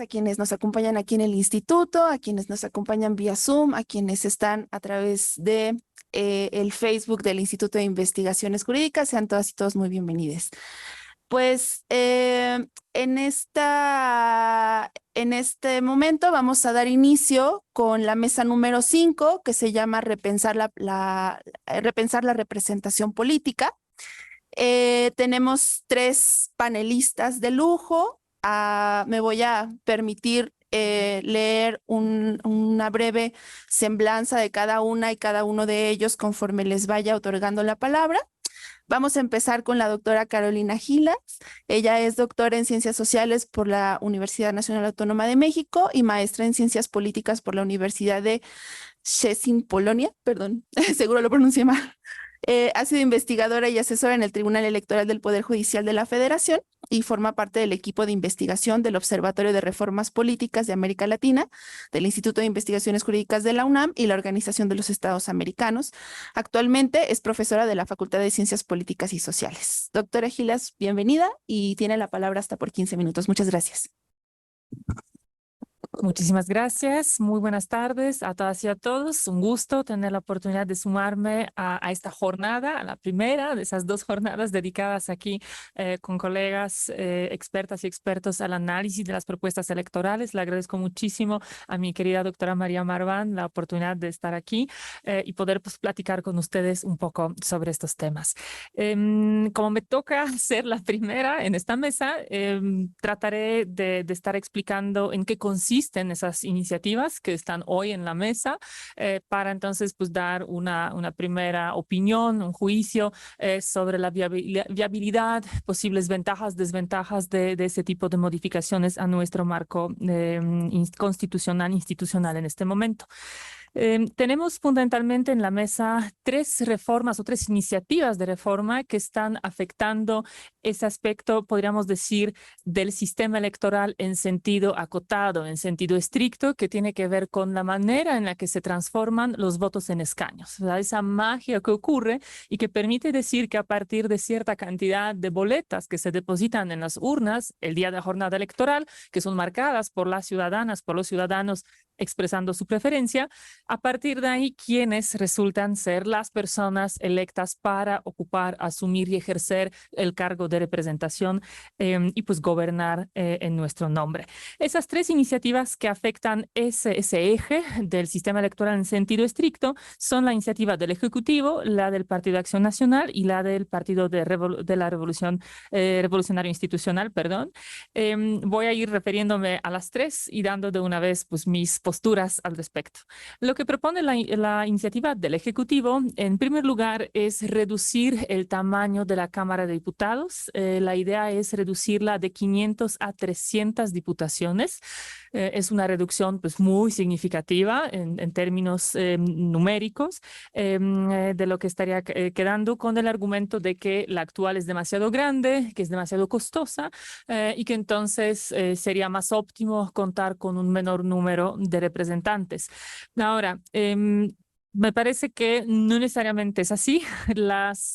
a quienes nos acompañan aquí en el instituto, a quienes nos acompañan vía Zoom, a quienes están a través de el Facebook del Instituto de Investigaciones Jurídicas. Sean todas y todos muy bienvenidos. Pues en este momento vamos a dar inicio con la mesa número 5, que se llama Repensar repensar la representación política. Tenemos 3 panelistas de lujo. Me voy a permitir leer una breve semblanza de cada una y cada uno de ellos conforme les vaya otorgando la palabra. Vamos a empezar con la doctora Carolina Gilas. Ella es doctora en Ciencias Sociales por la Universidad Nacional Autónoma de México y maestra en Ciencias Políticas por la Universidad de Szczecin, Polonia. Perdón, seguro lo pronuncié mal. Ha sido investigadora y asesora en el Tribunal Electoral del Poder Judicial de la Federación y forma parte del equipo de investigación del Observatorio de Reformas Políticas de América Latina, del Instituto de Investigaciones Jurídicas de la UNAM y la Organización de los Estados Americanos. Actualmente es profesora de la Facultad de Ciencias Políticas y Sociales. Doctora Gilas, bienvenida y tiene la palabra hasta por 15 minutos. Muchas gracias. Muchísimas gracias. Muy buenas tardes a todas y a todos. Un gusto tener la oportunidad de sumarme a esta jornada, a la primera de esas 2 jornadas dedicadas aquí con colegas expertas y expertos al análisis de las propuestas electorales. Le agradezco muchísimo a mi querida doctora María Marván la oportunidad de estar aquí y poder platicar con ustedes un poco sobre estos temas. Como me toca ser la primera en esta mesa, trataré de estar explicando en qué consisten esas iniciativas que están hoy en la mesa para entonces dar una primera opinión, un juicio sobre la viabilidad, posibles ventajas, desventajas de ese tipo de modificaciones a nuestro marco constitucional, institucional en este momento. Tenemos fundamentalmente en la mesa 3 reformas o 3 iniciativas de reforma que están afectando ese aspecto, podríamos decir, del sistema electoral en sentido acotado, en sentido estricto, que tiene que ver con la manera en la que se transforman los votos en escaños. O sea, esa magia que ocurre y que permite decir que a partir de cierta cantidad de boletas que se depositan en las urnas el día de la jornada electoral, que son marcadas por las ciudadanas, por los ciudadanos, expresando su preferencia, a partir de ahí, quienes resultan ser las personas electas para ocupar, asumir y ejercer el cargo de representación y gobernar en nuestro nombre. Esas 3 iniciativas que afectan ese eje del sistema electoral en sentido estricto son la iniciativa del Ejecutivo, la del Partido de Acción Nacional y la del Partido de la Revolucionario Institucional, perdón. Voy a ir refiriéndome a las 3 y dando de una vez mis posturas al respecto. Lo que propone la iniciativa del Ejecutivo, en primer lugar, es reducir el tamaño de la Cámara de Diputados. La idea es reducirla de 500 a 300 diputaciones. Es una reducción muy significativa en términos numéricos de lo que estaría quedando, con el argumento de que la actual es demasiado grande, que es demasiado costosa y que entonces sería más óptimo contar con un menor número de representantes. Ahora, me parece que no necesariamente es así.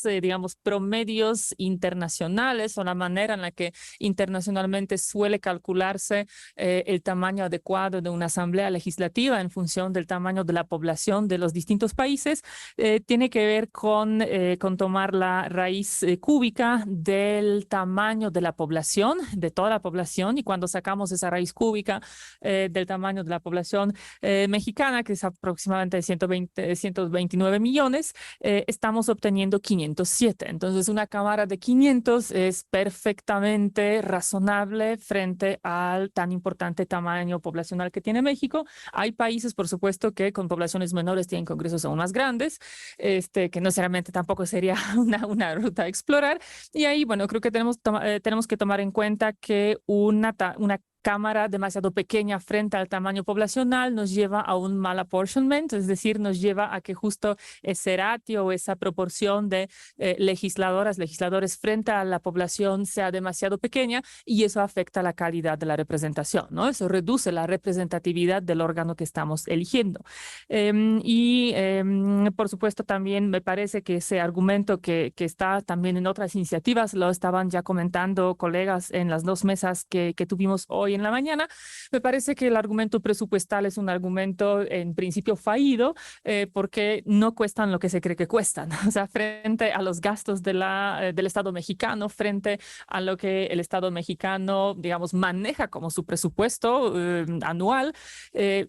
Digamos, promedios internacionales o la manera en la que internacionalmente suele calcularse el tamaño adecuado de una asamblea legislativa en función del tamaño de la población de los distintos países tiene que ver con tomar la raíz cúbica del tamaño de la población, de toda la población, y cuando sacamos esa raíz cúbica del tamaño de la población mexicana, que es aproximadamente 129 millones, estamos obteniendo 507. Entonces, una cámara de 500 es perfectamente razonable frente al tan importante tamaño poblacional que tiene México. Hay países, por supuesto, que con poblaciones menores tienen congresos aún más grandes, que no necesariamente tampoco sería una ruta a explorar. Y ahí, bueno, creo que tenemos que tomar en cuenta que una cámara demasiado pequeña frente al tamaño poblacional nos lleva a un mal apportionment, es decir, nos lleva a que justo ese ratio o esa proporción de legisladores frente a la población sea demasiado pequeña y eso afecta la calidad de la representación, ¿no? Eso reduce la representatividad del órgano que estamos eligiendo. Por supuesto, también me parece que ese argumento que está también en otras iniciativas, lo estaban ya comentando colegas en las 2 mesas que tuvimos hoy hoy en la mañana, me parece que el argumento presupuestal es un argumento en principio fallido porque no cuestan lo que se cree que cuestan. O sea, frente a los gastos del Estado mexicano, frente a lo que el Estado mexicano, digamos, maneja como su presupuesto anual,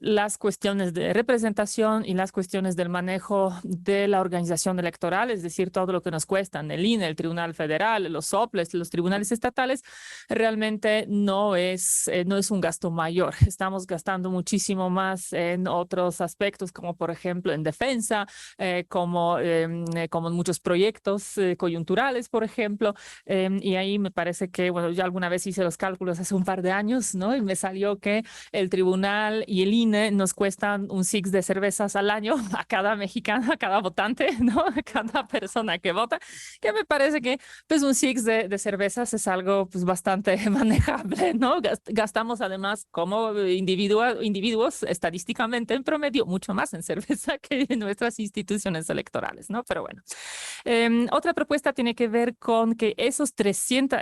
las cuestiones de representación y las cuestiones del manejo de la organización electoral, es decir, todo lo que nos cuestan, el INE, el Tribunal Federal, los soples, los tribunales estatales, realmente no es un gasto mayor. Estamos gastando muchísimo más en otros aspectos, como por ejemplo en defensa, como en muchos proyectos coyunturales, por ejemplo, y ahí me parece que, bueno, yo alguna vez hice los cálculos hace un par de años, ¿no? Y me salió que el tribunal y el INE nos cuestan un six de cervezas al año a cada mexicano, a cada votante, ¿no? A cada persona que vota, que me parece que pues un six de cervezas es algo pues bastante manejable, ¿no? Gastamos además como individuos estadísticamente en promedio mucho más en cerveza que en nuestras instituciones electorales, ¿no? Pero bueno. Otra propuesta tiene que ver con que esas 300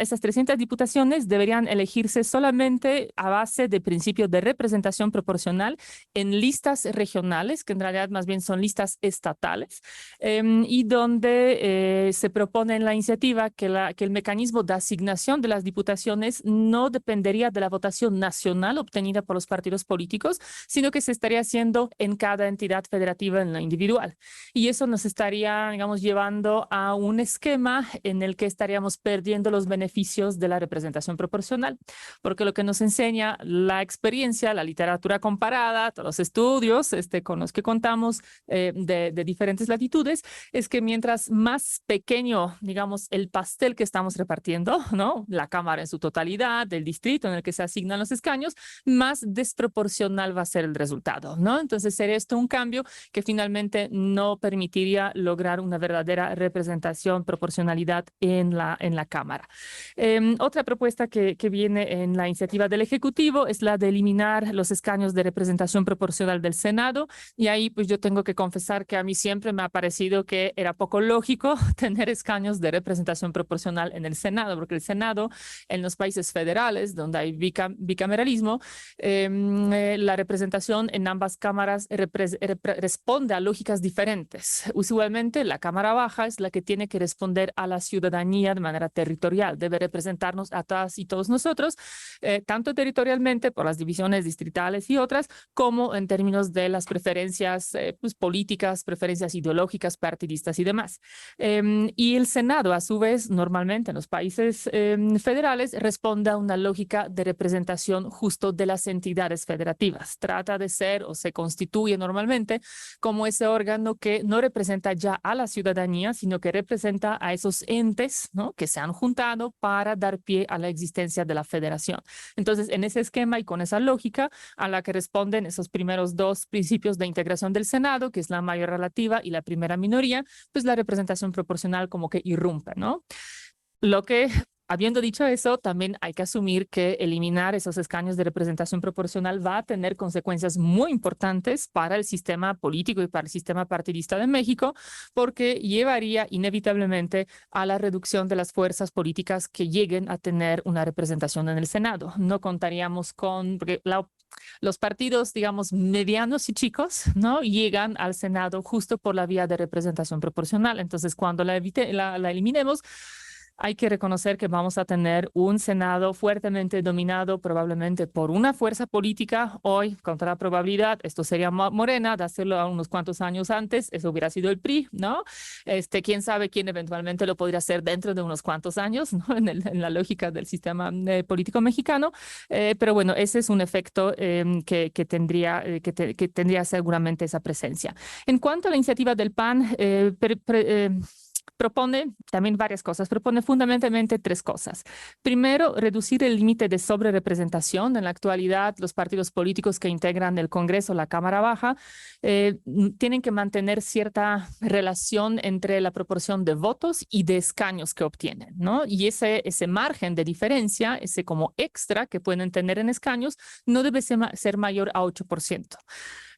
diputaciones deberían elegirse solamente a base de principios de representación proporcional en listas regionales, que en realidad más bien son listas estatales, y donde se propone en la iniciativa que el mecanismo de asignación de las diputaciones no dependería de la votación nacional obtenida por los partidos políticos, sino que se estaría haciendo en cada entidad federativa en lo individual. Y eso nos estaría, digamos, llevando a un esquema en el que estaríamos perdiendo los beneficios de la representación proporcional, porque lo que nos enseña la experiencia, la literatura comparada, todos los estudios con los que contamos de diferentes latitudes, es que mientras más pequeño, digamos, el pastel que estamos repartiendo, ¿no? La Cámara en su totalidad, el distrito en el que se asignan los escaños, más desproporcional va a ser el resultado, ¿no? Entonces, sería esto un cambio que finalmente no permitiría lograr una verdadera representación, proporcionalidad en la Cámara. Otra propuesta que viene en la iniciativa del Ejecutivo es la de eliminar los escaños de representación proporcional del Senado, y ahí pues yo tengo que confesar que a mí siempre me ha parecido que era poco lógico tener escaños de representación proporcional en el Senado, porque el Senado en los países federales donde hay bicameralismo, la representación en ambas cámaras responde a lógicas diferentes. Usualmente la Cámara Baja es la que tiene que responder a la ciudadanía de manera territorial, debe representarnos a todas y todos nosotros, tanto territorialmente por las divisiones distritales y otras, como en términos de las preferencias pues, políticas, preferencias ideológicas, partidistas y demás. Y el Senado, a su vez, normalmente en los países federales, responde a una lógica de representación justo de las entidades federativas. Trata de ser o se constituye normalmente como ese órgano que no representa ya a la ciudadanía, sino que representa a esos entes, ¿no? Que se han juntado para dar pie a la existencia de la federación. Entonces, en ese esquema y con esa lógica a la que responden esos primeros dos principios de integración del Senado, que es la mayoría relativa y la primera minoría, pues la representación proporcional como que irrumpe, ¿no? Lo que, habiendo dicho eso, también hay que asumir que eliminar esos escaños de representación proporcional va a tener consecuencias muy importantes para el sistema político y para el sistema partidista de México, porque llevaría inevitablemente a la reducción de las fuerzas políticas que lleguen a tener una representación en el Senado. No contaríamos con, porque los partidos, digamos, medianos y chicos, ¿no? Llegan al Senado justo por la vía de representación proporcional. Entonces, cuando la eliminemos, hay que reconocer que vamos a tener un Senado fuertemente dominado probablemente por una fuerza política. Hoy, con toda probabilidad, esto sería Morena, de hacerlo a unos cuantos años antes, eso hubiera sido el PRI, ¿no? Quién sabe quién eventualmente lo podría hacer dentro de unos cuantos años, ¿no? En la lógica del sistema político mexicano. Pero bueno, ese es un efecto que tendría seguramente esa presencia. En cuanto a la iniciativa del PAN, propone también varias cosas, propone fundamentalmente tres cosas. Primero, reducir el límite de sobrerepresentación. En la actualidad, los partidos políticos que integran el Congreso, la Cámara Baja, tienen que mantener cierta relación entre la proporción de votos y de escaños que obtienen, ¿no? Y ese margen de diferencia, ese como extra que pueden tener en escaños, no debe ser mayor a 8%.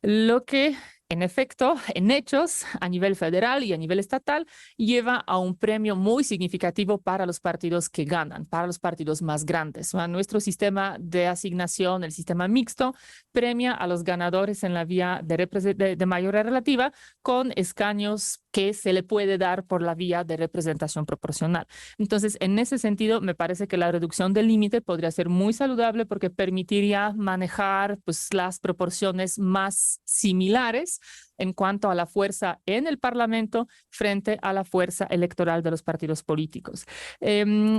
Lo que en efecto, en hechos, a nivel federal y a nivel estatal, lleva a un premio muy significativo para los partidos que ganan, para los partidos más grandes. Nuestro sistema de asignación, el sistema mixto, premia a los ganadores en la vía de mayoría relativa con escaños que se le puede dar por la vía de representación proporcional. Entonces, en ese sentido, me parece que la reducción del límite podría ser muy saludable porque permitiría manejar pues, las proporciones más similares en cuanto a la fuerza en el Parlamento frente a la fuerza electoral de los partidos políticos.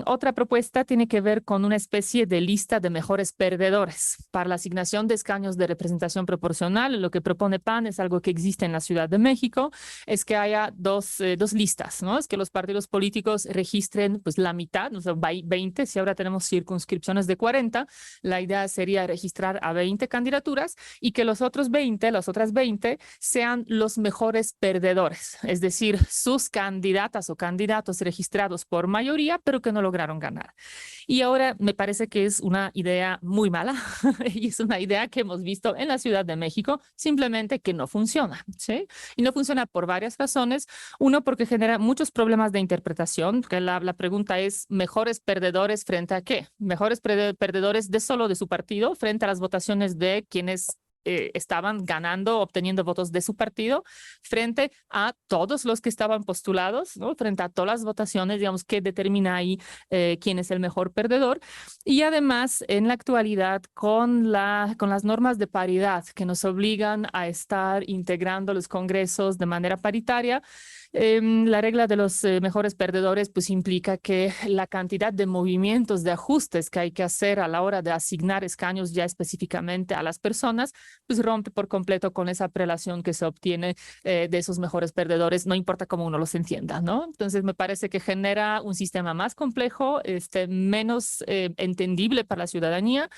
Otra propuesta tiene que ver con una especie de lista de mejores perdedores para la asignación de escaños de representación proporcional. Lo que propone PAN es algo que existe en la Ciudad de México, es que haya dos listas, ¿no? Es que los partidos políticos registren pues la mitad, o sea, 20, si ahora tenemos circunscripciones de 40, la idea sería registrar a 20 candidaturas y que los otros 20, las otras 20, sean los mejores perdedores, es decir, sus candidatas o candidatos registrados por mayoría, pero que no lograron ganar. Y ahora me parece que es una idea muy mala y es una idea que hemos visto en la Ciudad de México, simplemente que no funciona, ¿sí? Y no funciona por varias razones. Uno, porque genera muchos problemas de interpretación, que la pregunta es, ¿mejores perdedores frente a qué? ¿Mejores perdedores de solo de su partido frente a las votaciones de quienes estaban ganando, obteniendo votos de su partido, frente a todos los que estaban postulados, ¿no? Frente a todas las votaciones, digamos, que determina ahí quién es el mejor perdedor? Y además, en la actualidad, con las normas de paridad que nos obligan a estar integrando los congresos de manera paritaria, la regla de los mejores perdedores pues implica que la cantidad de movimientos, de ajustes que hay que hacer a la hora de asignar escaños ya específicamente a las personas, pues rompe por completo con esa prelación que se obtiene de esos mejores perdedores, no importa cómo uno los entienda, ¿no? Entonces me parece que genera un sistema más complejo, menos entendible para la ciudadanía,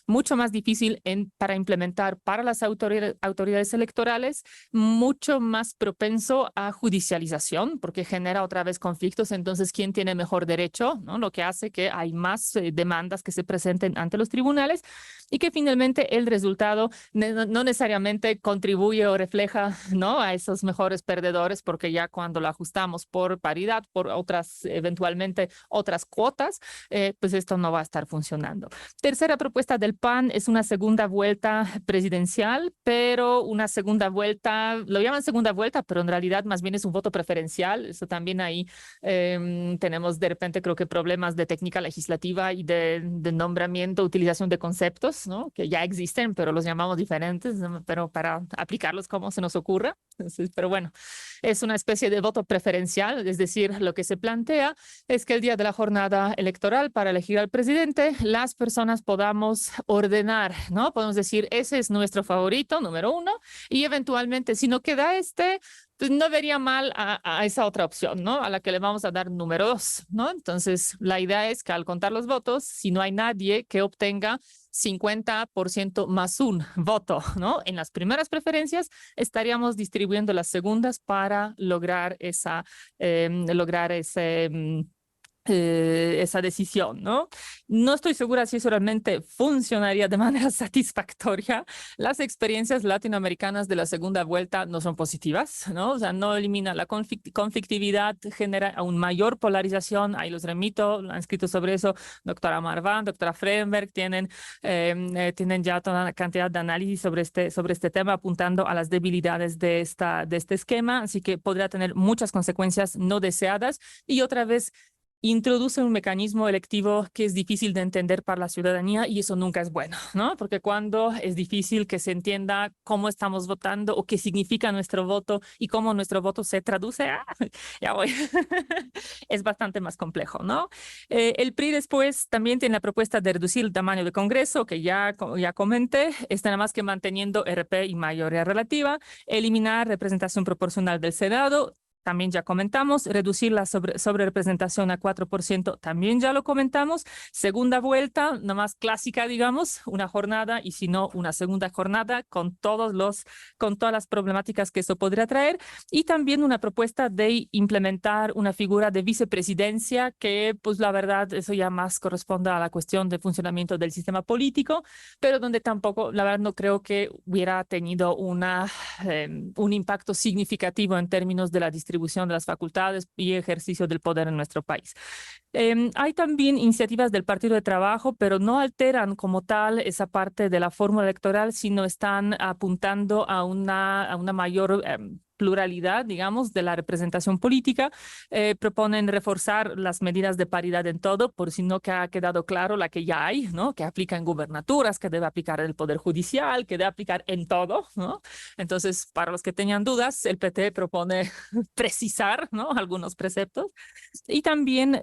mucho más difícil para implementar para las autoridades electorales, mucho más propenso a judicialización, porque genera otra vez conflictos. Entonces, ¿quién tiene mejor derecho? ¿No? Lo que hace que hay más demandas que se presenten ante los tribunales y que finalmente el resultado no necesariamente contribuye o refleja, ¿no?, a esos mejores perdedores, porque ya cuando lo ajustamos por paridad, por otras, eventualmente otras cuotas, pues esto no va a estar funcionando. Tercera propuesta del PAN es una segunda vuelta presidencial, pero una segunda vuelta, lo llaman segunda vuelta, pero en realidad más bien es un voto preferencial. Eso también ahí tenemos de repente creo que problemas de técnica legislativa y de nombramiento, utilización de conceptos, ¿no?, que ya existen, pero los llamamos diferentes, pero para aplicarlos como se nos ocurra. Entonces, pero bueno, es una especie de voto preferencial, es decir, lo que se plantea es que el día de la jornada electoral para elegir al presidente, las personas podamos ordenar, ¿no? Podemos decir, ese es nuestro favorito, número 1, y eventualmente, si no queda pues no vería mal a esa otra opción, ¿no?, a la que le vamos a dar número 2, ¿no? Entonces, la idea es que al contar los votos, si no hay nadie que obtenga 50% más un voto, ¿no?, en las primeras preferencias, estaríamos distribuyendo las segundas para lograr esa decisión, ¿no? No estoy segura si eso realmente funcionaría de manera satisfactoria. Las experiencias latinoamericanas de la segunda vuelta no son positivas, ¿no? O sea, no elimina la conflictividad, genera aún mayor polarización. Ahí los remito, han escrito sobre eso doctora Marván, doctora Frenberg, tienen ya toda una cantidad de análisis sobre este tema, apuntando a las debilidades de este esquema, así que podría tener muchas consecuencias no deseadas y otra vez introduce un mecanismo electivo que es difícil de entender para la ciudadanía y eso nunca es bueno, ¿no? Porque cuando es difícil que se entienda cómo estamos votando o qué significa nuestro voto y cómo nuestro voto se traduce, ya voy, es bastante más complejo, ¿no? El PRI después también tiene la propuesta de reducir el tamaño del Congreso, que ya comenté, está nada más que manteniendo RP y mayoría relativa, eliminar representación proporcional del Senado, también ya comentamos. Reducir la sobrerepresentación a 4%, también ya lo comentamos. Segunda vuelta, nomás clásica, digamos, una jornada y si no, una segunda jornada con todas las problemáticas que eso podría traer. Y también una propuesta de implementar una figura de vicepresidencia que, pues la verdad, eso ya más corresponde a la cuestión de funcionamiento del sistema político, pero donde tampoco, la verdad, no creo que hubiera tenido un impacto significativo en términos de la distribución de las facultades y ejercicio del poder en nuestro país. Hay también iniciativas del Partido de Trabajo, pero no alteran como tal esa parte de la fórmula electoral, sino están apuntando a una mayor pluralidad, digamos, de la representación política. Proponen reforzar las medidas de paridad en todo, por si no que ha quedado claro la que ya hay, ¿no? Que aplica en gubernaturas, que debe aplicar en el Poder Judicial, que debe aplicar en todo, ¿no? Entonces, para los que tenían dudas, el PT propone precisar, ¿no? Algunos preceptos. Y también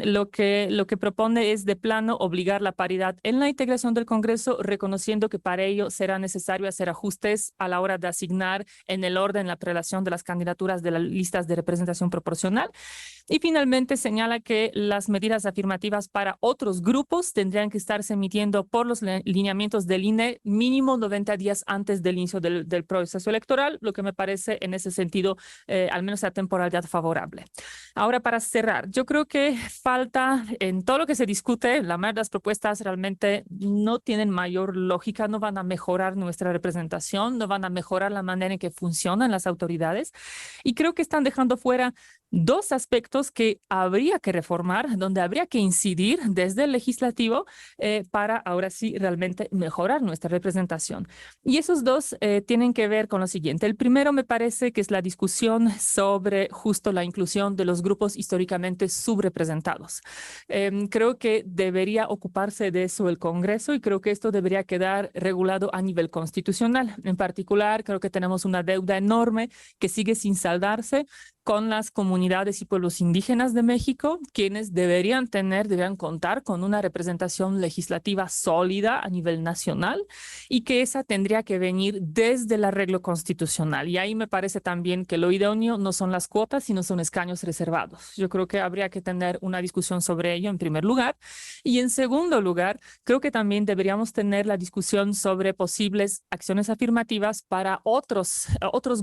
lo que propone es de plano obligar la paridad en la integración del Congreso, reconociendo que para ello será necesario hacer ajustes a la hora de asignar en el orden la relación de las candidaturas de las listas de representación proporcional. Y finalmente señala que las medidas afirmativas para otros grupos tendrían que estarse emitiendo por los lineamientos del INE mínimo 90 días antes del inicio del proceso electoral, lo que me parece en ese sentido al menos a temporalidad favorable. Ahora, para cerrar, yo creo que falta en todo lo que se discute, la mayoría de las propuestas realmente no tienen mayor lógica, no van a mejorar nuestra representación, no van a mejorar la manera en que funcionan las autoridades y creo que están dejando fuera dos aspectos que habría que reformar, donde habría que incidir desde el legislativo para ahora sí realmente mejorar nuestra representación. Y esos dos tienen que ver con lo siguiente. El primero me parece que es la discusión sobre justo la inclusión de los grupos históricamente subrepresentados. Creo que debería ocuparse de eso el Congreso y creo que esto debería quedar regulado a nivel constitucional. En particular, creo que tenemos una deuda enorme que sigue sin saldarse con las comunidades y pueblos indígenas de México, quienes deberían contar con una representación legislativa sólida a nivel nacional y que esa tendría que venir desde el arreglo constitucional. Y ahí me parece también que lo idóneo no son las cuotas, sino son escaños reservados. Yo creo que habría que tener una discusión sobre ello en primer lugar. Y en segundo lugar, creo que también deberíamos tener la discusión sobre posibles acciones afirmativas para otros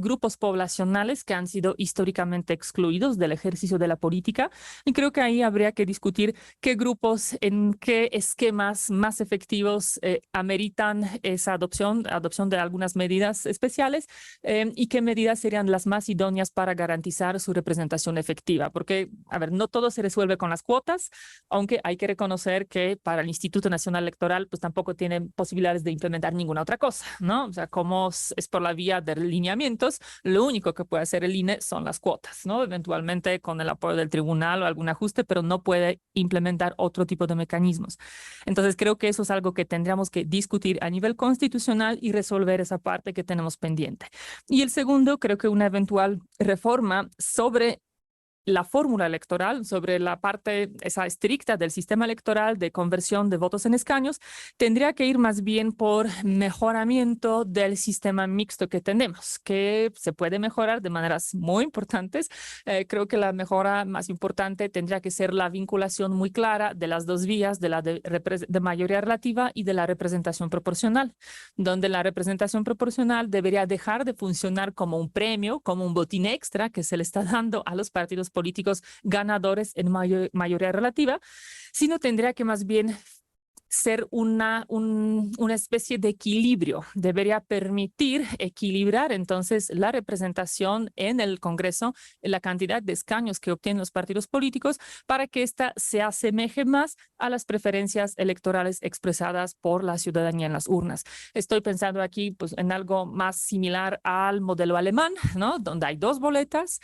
grupos poblacionales que han sido históricamente excluidos del ejercicio de la política y creo que ahí habría que discutir qué grupos, en qué esquemas más efectivos ameritan esa adopción de algunas medidas especiales y qué medidas serían las más idóneas para garantizar su representación efectiva. Porque, a ver, no todo se resuelve con las cuotas, aunque hay que reconocer que para el Instituto Nacional Electoral pues tampoco tienen posibilidades de implementar ninguna otra cosa, ¿no? O sea, como es por la vía de lineamientos, lo único que puede hacer el INE son las cuotas, ¿no? Eventualmente con el apoyo del tribunal o algún ajuste, pero no puede implementar otro tipo de mecanismos. Entonces creo que eso es algo que tendríamos que discutir a nivel constitucional y resolver esa parte que tenemos pendiente. Y el segundo, creo que una eventual reforma sobre la fórmula electoral, sobre la parte esa estricta del sistema electoral de conversión de votos en escaños, tendría que ir más bien por mejoramiento del sistema mixto que tenemos, que se puede mejorar de maneras muy importantes. Creo que la mejora más importante tendría que ser la vinculación muy clara de las dos vías, de la de mayoría relativa y de la representación proporcional, donde la representación proporcional debería dejar de funcionar como un premio, como un botín extra que se le está dando a los partidos políticos ganadores en mayoría relativa, sino tendría que más bien ser una especie de equilibrio. Debería permitir equilibrar entonces la representación en el Congreso, la cantidad de escaños que obtienen los partidos políticos para que ésta se asemeje más a las preferencias electorales expresadas por la ciudadanía en las urnas. Estoy pensando aquí pues, en algo más similar al modelo alemán, ¿no? Donde hay dos boletas,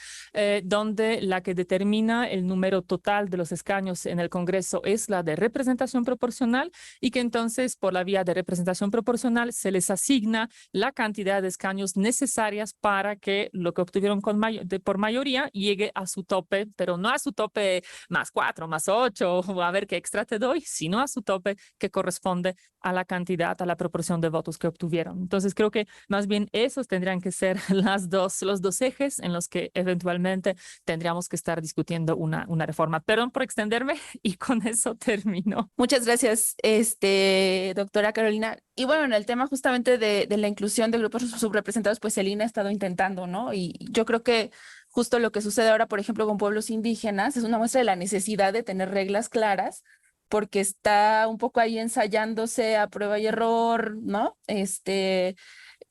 donde la que determina el número total de los escaños en el Congreso es la de representación proporcional y que entonces por la vía de representación proporcional se les asigna la cantidad de escaños necesarias para que lo que obtuvieron por mayoría llegue a su tope, pero no a su tope más 4, más 8, o a ver qué extra te doy, sino a su tope que corresponde a la cantidad, a la proporción de votos que obtuvieron. Entonces creo que más bien esos tendrían que ser los dos ejes en los que eventualmente tendríamos que estar discutiendo una reforma. Perdón por extenderme y con eso termino. Muchas gracias, doctora Carolina. Y bueno, en el tema justamente de la inclusión de grupos subrepresentados, pues el INE ha estado intentando, ¿no? Y yo creo que justo lo que sucede ahora, por ejemplo, con pueblos indígenas, es una muestra de la necesidad de tener reglas claras, porque está un poco ahí ensayándose a prueba y error, ¿no?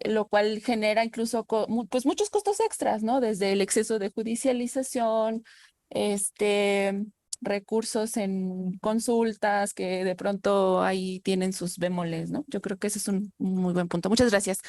Lo cual genera incluso pues muchos costos extras, ¿no? Desde el exceso de judicialización, recursos en consultas que de pronto ahí tienen sus bemoles, ¿no? Yo creo que ese es un muy buen punto. Muchas gracias.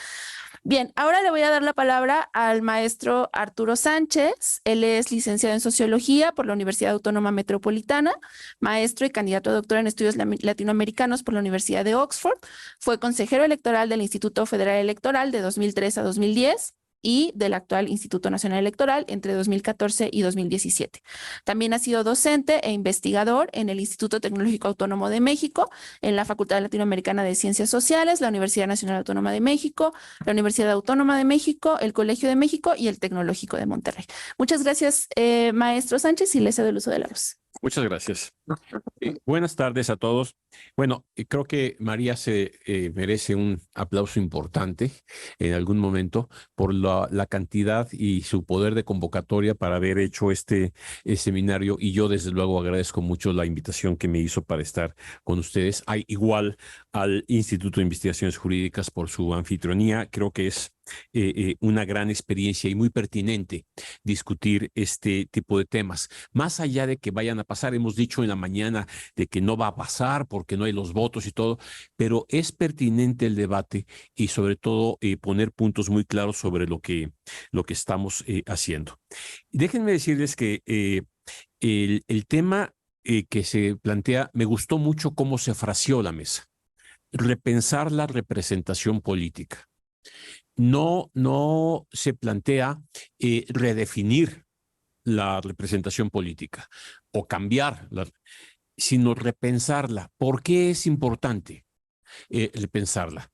Bien, ahora le voy a dar la palabra al maestro Arturo Sánchez. Él es licenciado en Sociología por la Universidad Autónoma Metropolitana, maestro y candidato a doctor en estudios latinoamericanos por la Universidad de Oxford. Fue consejero electoral del Instituto Federal Electoral de 2003 a 2010 y del actual Instituto Nacional Electoral entre 2014 y 2017. También ha sido docente e investigador en el Instituto Tecnológico Autónomo de México, en la Facultad Latinoamericana de Ciencias Sociales, la Universidad Nacional Autónoma de México, la Universidad Autónoma de México, el Colegio de México y el Tecnológico de Monterrey. Muchas gracias, maestro Sánchez, y le cedo el uso de la voz. Muchas gracias. Buenas tardes a todos. Bueno, creo que María se merece un aplauso importante en algún momento por la cantidad y su poder de convocatoria para haber hecho este seminario, y yo desde luego agradezco mucho la invitación que me hizo para estar con ustedes. Hay igual al Instituto de Investigaciones Jurídicas por su anfitrionía. Creo que es una gran experiencia y muy pertinente discutir este tipo de temas. Más allá de que vayan a pasar, hemos dicho en la mañana de que no va a pasar porque no hay los votos y todo, pero es pertinente el debate y sobre todo poner puntos muy claros sobre lo que estamos haciendo. Déjenme decirles que el tema que se plantea, me gustó mucho cómo se fraseó la mesa. Repensar la representación política. No se plantea redefinir la representación política o cambiarla, sino repensarla. ¿Por qué es importante repensarla?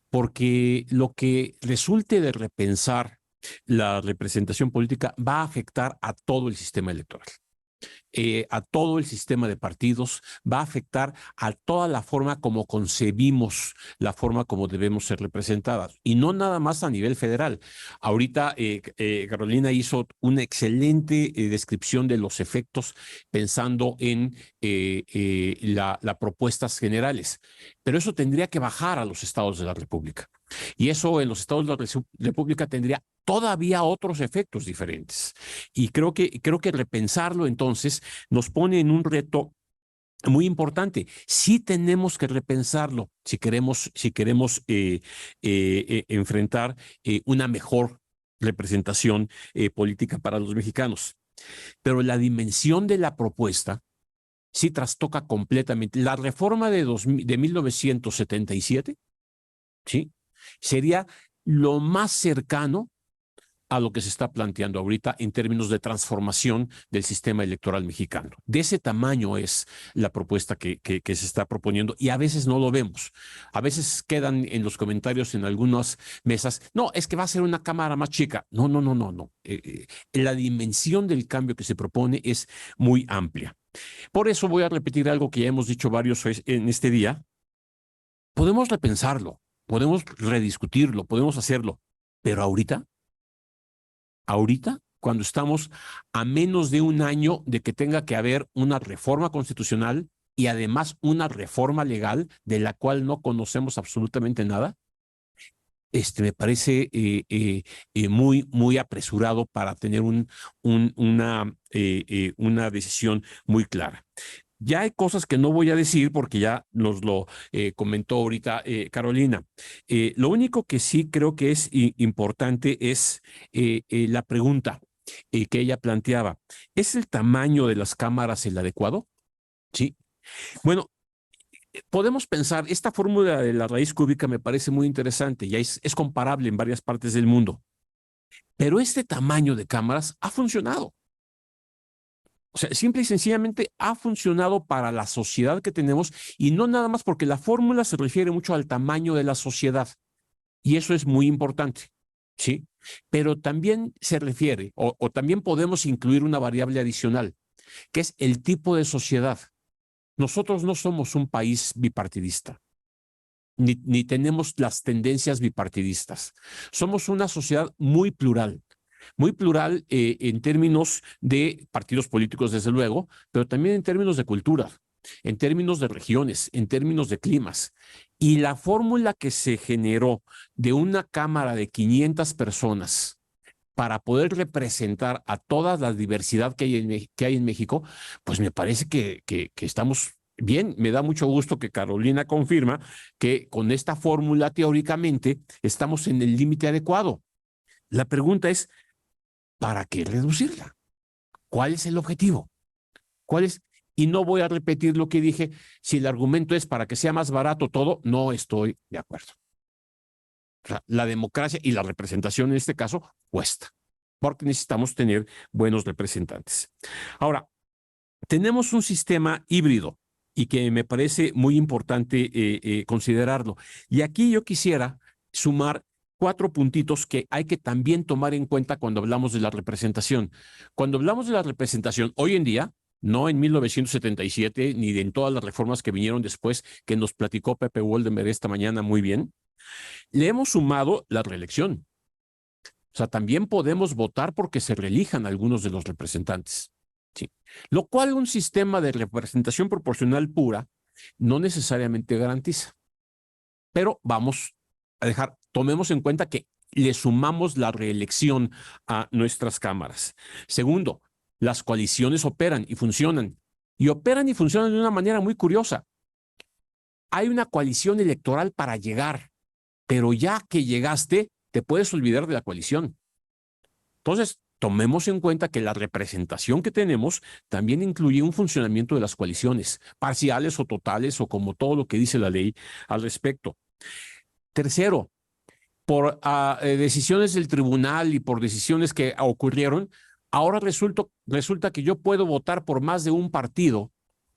Porque lo que resulte de repensar la representación política va a afectar a todo el sistema electoral. A todo el sistema de partidos, va a afectar a toda la forma como concebimos la forma como debemos ser representadas, y no nada más a nivel federal. Ahorita Carolina hizo una excelente descripción de los efectos pensando en las propuestas generales, pero eso tendría que bajar a los estados de la República. Y eso en los estados de la República tendría todavía otros efectos diferentes. Y creo que repensarlo entonces nos pone en un reto muy importante. Sí tenemos que repensarlo si queremos enfrentar una mejor representación política para los mexicanos. Pero la dimensión de la propuesta sí trastoca completamente. La reforma de 1977, ¿sí?, sería lo más cercano a lo que se está planteando ahorita en términos de transformación del sistema electoral mexicano. De ese tamaño es la propuesta que se está proponiendo, y a veces no lo vemos. A veces quedan en los comentarios en algunas mesas, no, es que va a ser una cámara más chica. No. La dimensión del cambio que se propone es muy amplia. Por eso voy a repetir algo que ya hemos dicho varios en este día. Podemos repensarlo, podemos rediscutirlo, podemos hacerlo, pero ahorita, cuando estamos a menos de un año de que tenga que haber una reforma constitucional y además una reforma legal de la cual no conocemos absolutamente nada, me parece muy apresurado para tener una decisión muy clara. Ya hay cosas que no voy a decir porque ya nos lo comentó ahorita Carolina. Lo único que sí creo que es importante es la pregunta que ella planteaba. ¿Es el tamaño de las cámaras el adecuado? Sí. Bueno, podemos pensar, esta fórmula de la raíz cúbica me parece muy interesante, ya es comparable en varias partes del mundo, pero este tamaño de cámaras ha funcionado. O sea, simple y sencillamente ha funcionado para la sociedad que tenemos y no nada más porque la fórmula se refiere mucho al tamaño de la sociedad y eso es muy importante, ¿sí? Pero también se refiere o también podemos incluir una variable adicional, que es el tipo de sociedad. Nosotros no somos un país bipartidista, ni tenemos las tendencias bipartidistas. Somos una sociedad muy plural en términos de partidos políticos, desde luego, pero también en términos de cultura, en términos de regiones, en términos de climas. Y la fórmula que se generó de una cámara de 500 personas para poder representar a toda la diversidad que hay en México, pues me parece que estamos bien. Me da mucho gusto que Carolina confirma que con esta fórmula teóricamente estamos en el límite adecuado. La pregunta es, ¿para qué reducirla? ¿Cuál es el objetivo? ¿Cuál es? Y no voy a repetir lo que dije. Si el argumento es para que sea más barato todo, no estoy de acuerdo. O sea, la democracia y la representación en este caso cuesta, porque necesitamos tener buenos representantes. Ahora, tenemos un sistema híbrido y que me parece muy importante considerarlo. Y aquí yo quisiera sumar 4 puntitos que hay que también tomar en cuenta cuando hablamos de la representación. Cuando hablamos de la representación, hoy en día, no en 1977, ni en todas las reformas que vinieron después, que nos platicó Pepe Woldenberg esta mañana muy bien, le hemos sumado la reelección. O sea, también podemos votar porque se reelijan algunos de los representantes. Sí. Lo cual un sistema de representación proporcional pura no necesariamente garantiza. Pero vamos a tomemos en cuenta que le sumamos la reelección a nuestras cámaras. Segundo, las coaliciones operan y funcionan. Y operan y funcionan de una manera muy curiosa. Hay una coalición electoral para llegar, pero ya que llegaste, te puedes olvidar de la coalición. Entonces, tomemos en cuenta que la representación que tenemos también incluye un funcionamiento de las coaliciones, parciales o totales o como todo lo que dice la ley al respecto. Tercero, por decisiones del tribunal y por decisiones que ocurrieron, ahora resulta que yo puedo votar por más de un partido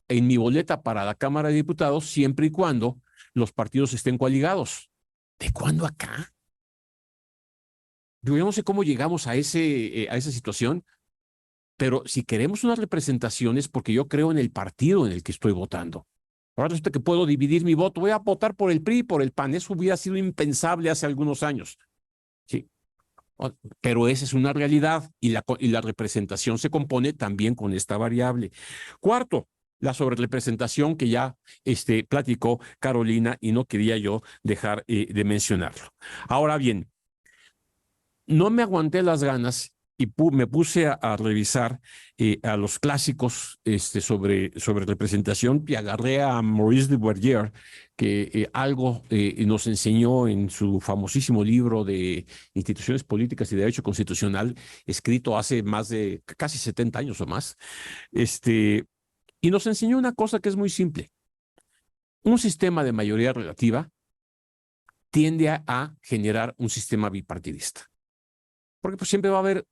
en mi boleta para la Cámara de Diputados siempre y cuando los partidos estén coaligados. ¿De cuándo acá? Yo no sé cómo llegamos a esa situación, pero si queremos unas representaciones, porque yo creo en el partido en el que estoy votando. Ahora resulta que puedo dividir mi voto. Voy a votar por el PRI y por el PAN. Eso hubiera sido impensable hace algunos años. Sí. Pero esa es una realidad y la representación se compone también con esta variable. Cuarto, la sobrerepresentación que ya platicó Carolina y no quería yo dejar de mencionarlo. Ahora bien, no me aguanté las ganas y me puse a revisar a los clásicos sobre representación y agarré a Maurice de Bourdieu, que algo nos enseñó en su famosísimo libro de Instituciones Políticas y Derecho Constitucional, escrito hace más de casi 70 años o más, y nos enseñó una cosa que es muy simple. Un sistema de mayoría relativa tiende a generar un sistema bipartidista. Porque pues siempre va a haber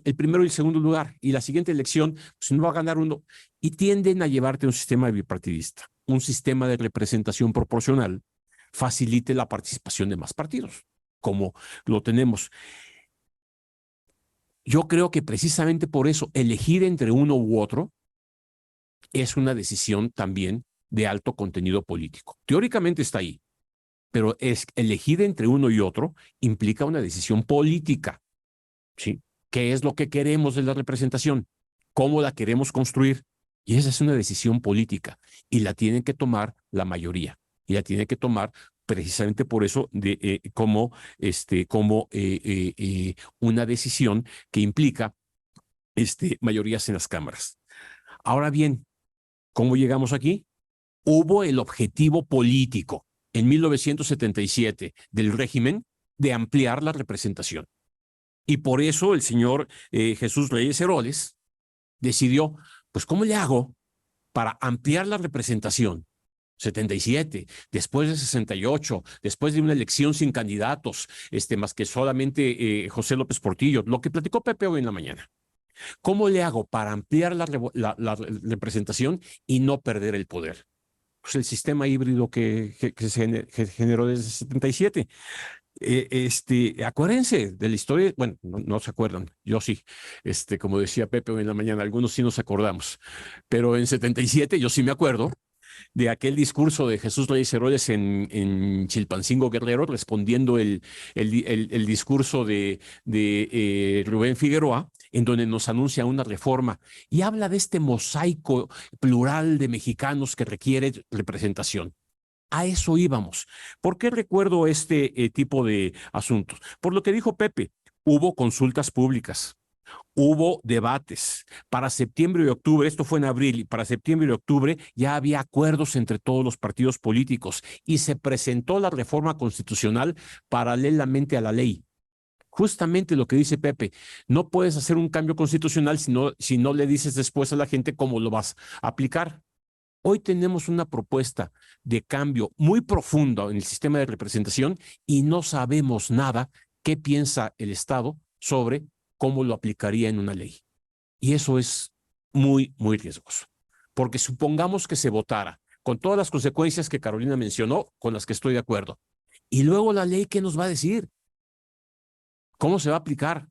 el primero y el segundo lugar, y la siguiente elección, pues no va a ganar uno, y tienden a llevarte a un sistema bipartidista, un sistema de representación proporcional, facilite la participación de más partidos, como lo tenemos. Yo creo que precisamente por eso, elegir entre uno u otro es una decisión también de alto contenido político. Teóricamente está ahí, pero elegir entre uno y otro implica una decisión política. ¿Sí? ¿Qué es lo que queremos de la representación? ¿Cómo la queremos construir? Y esa es una decisión política y la tienen que tomar la mayoría y la tienen que tomar precisamente por eso como una decisión que implica mayorías en las cámaras. Ahora bien, ¿cómo llegamos aquí? Hubo el objetivo político en 1977 del régimen de ampliar la representación. Y por eso el señor Jesús Reyes Heroles decidió, pues, ¿cómo le hago para ampliar la representación 77, después de 68, después de una elección sin candidatos, más que solamente José López Portillo, lo que platicó Pepe hoy en la mañana. ¿Cómo le hago para ampliar la representación y no perder el poder? Pues el sistema híbrido que se generó desde 77. Acuérdense de la historia, bueno, no se acuerdan, yo sí, como decía Pepe hoy en la mañana, algunos sí nos acordamos, pero en 77 yo sí me acuerdo de aquel discurso de Jesús Reyes Heroles en Chilpancingo Guerrero, respondiendo el discurso de Rubén Figueroa, en donde nos anuncia una reforma y habla de este mosaico plural de mexicanos que requiere representación. A eso íbamos. ¿Por qué recuerdo este tipo de asuntos? Por lo que dijo Pepe, hubo consultas públicas. Hubo debates. Para septiembre y octubre, esto fue en abril, y para septiembre y octubre ya había acuerdos entre todos los partidos políticos y se presentó la reforma constitucional paralelamente a la ley. Justamente lo que dice Pepe, no puedes hacer un cambio constitucional si no le dices después a la gente cómo lo vas a aplicar. Hoy tenemos una propuesta de cambio muy profundo en el sistema de representación y no sabemos nada qué piensa el Estado sobre cómo lo aplicaría en una ley. Y eso es muy, muy riesgoso. Porque supongamos que se votara con todas las consecuencias que Carolina mencionó, con las que estoy de acuerdo. Y luego la ley, ¿qué nos va a decir? ¿Cómo se va a aplicar?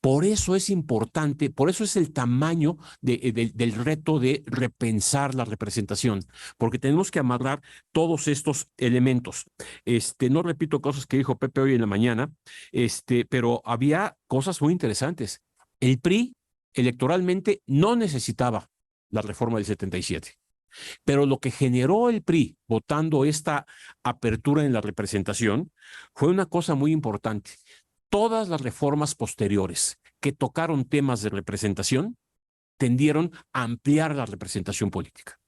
Por eso es importante, por eso es el tamaño del reto de repensar la representación, porque tenemos que amarrar todos estos elementos. No repito cosas que dijo Pepe hoy en la mañana, pero había cosas muy interesantes. El PRI electoralmente no necesitaba la reforma del 77. Pero lo que generó el PRI votando esta apertura en la representación fue una cosa muy importante. Todas las reformas posteriores que tocaron temas de representación tendieron a ampliar la representación política.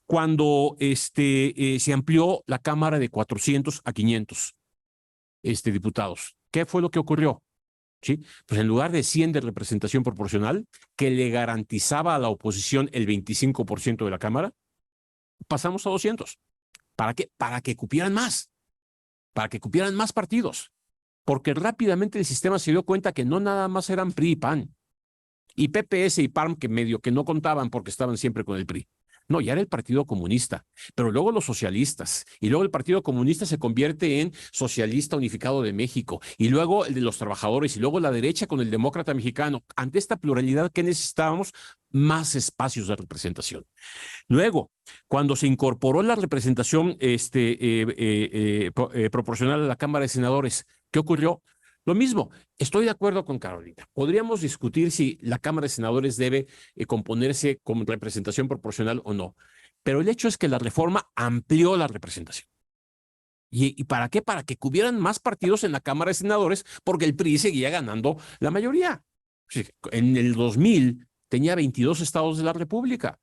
Cuando se amplió la Cámara de 400 a 500 diputados, ¿qué fue lo que ocurrió? ¿Sí? Pues en lugar de 100 de representación proporcional, que le garantizaba a la oposición el 25% de la Cámara, pasamos a 200. ¿Para qué? Para que cupieran más partidos. Porque rápidamente el sistema se dio cuenta que no nada más eran PRI y PAN, y PPS y PARM que medio que no contaban porque estaban siempre con el PRI. No, ya era el Partido Comunista, pero luego los socialistas, y luego el Partido Comunista se convierte en Socialista Unificado de México, y luego el de los trabajadores, y luego la derecha con el Demócrata Mexicano. Ante esta pluralidad, ¿qué necesitábamos? Más espacios de representación. Luego, cuando se incorporó la representación proporcional a la Cámara de Senadores, ¿qué ocurrió? Lo mismo, estoy de acuerdo con Carolina. Podríamos discutir si la Cámara de Senadores debe componerse con representación proporcional o no, pero el hecho es que la reforma amplió la representación. ¿Y para qué? Para que cubieran más partidos en la Cámara de Senadores, porque el PRI seguía ganando la mayoría. En el 2000 tenía 22 estados de la República.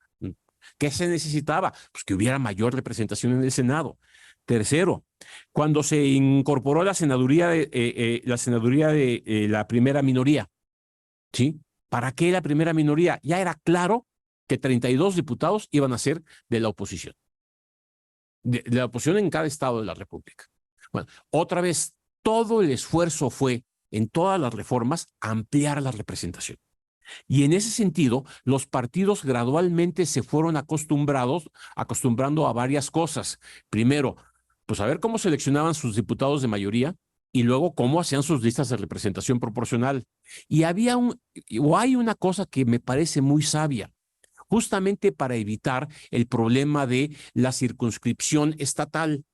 ¿Qué se necesitaba? Pues que hubiera mayor representación en el Senado. Tercero, cuando se incorporó la senaduría de la primera minoría, ¿sí? ¿Para qué la primera minoría? Ya era claro que 32 diputados iban a ser de la oposición. De la oposición en cada estado de la República. Bueno, otra vez, todo el esfuerzo fue, en todas las reformas, ampliar la representación. Y en ese sentido, los partidos gradualmente se fueron acostumbrando a varias cosas. Primero, pues a ver cómo seleccionaban sus diputados de mayoría y luego cómo hacían sus listas de representación proporcional. Y hay una cosa que me parece muy sabia, justamente para evitar el problema de la circunscripción estatal.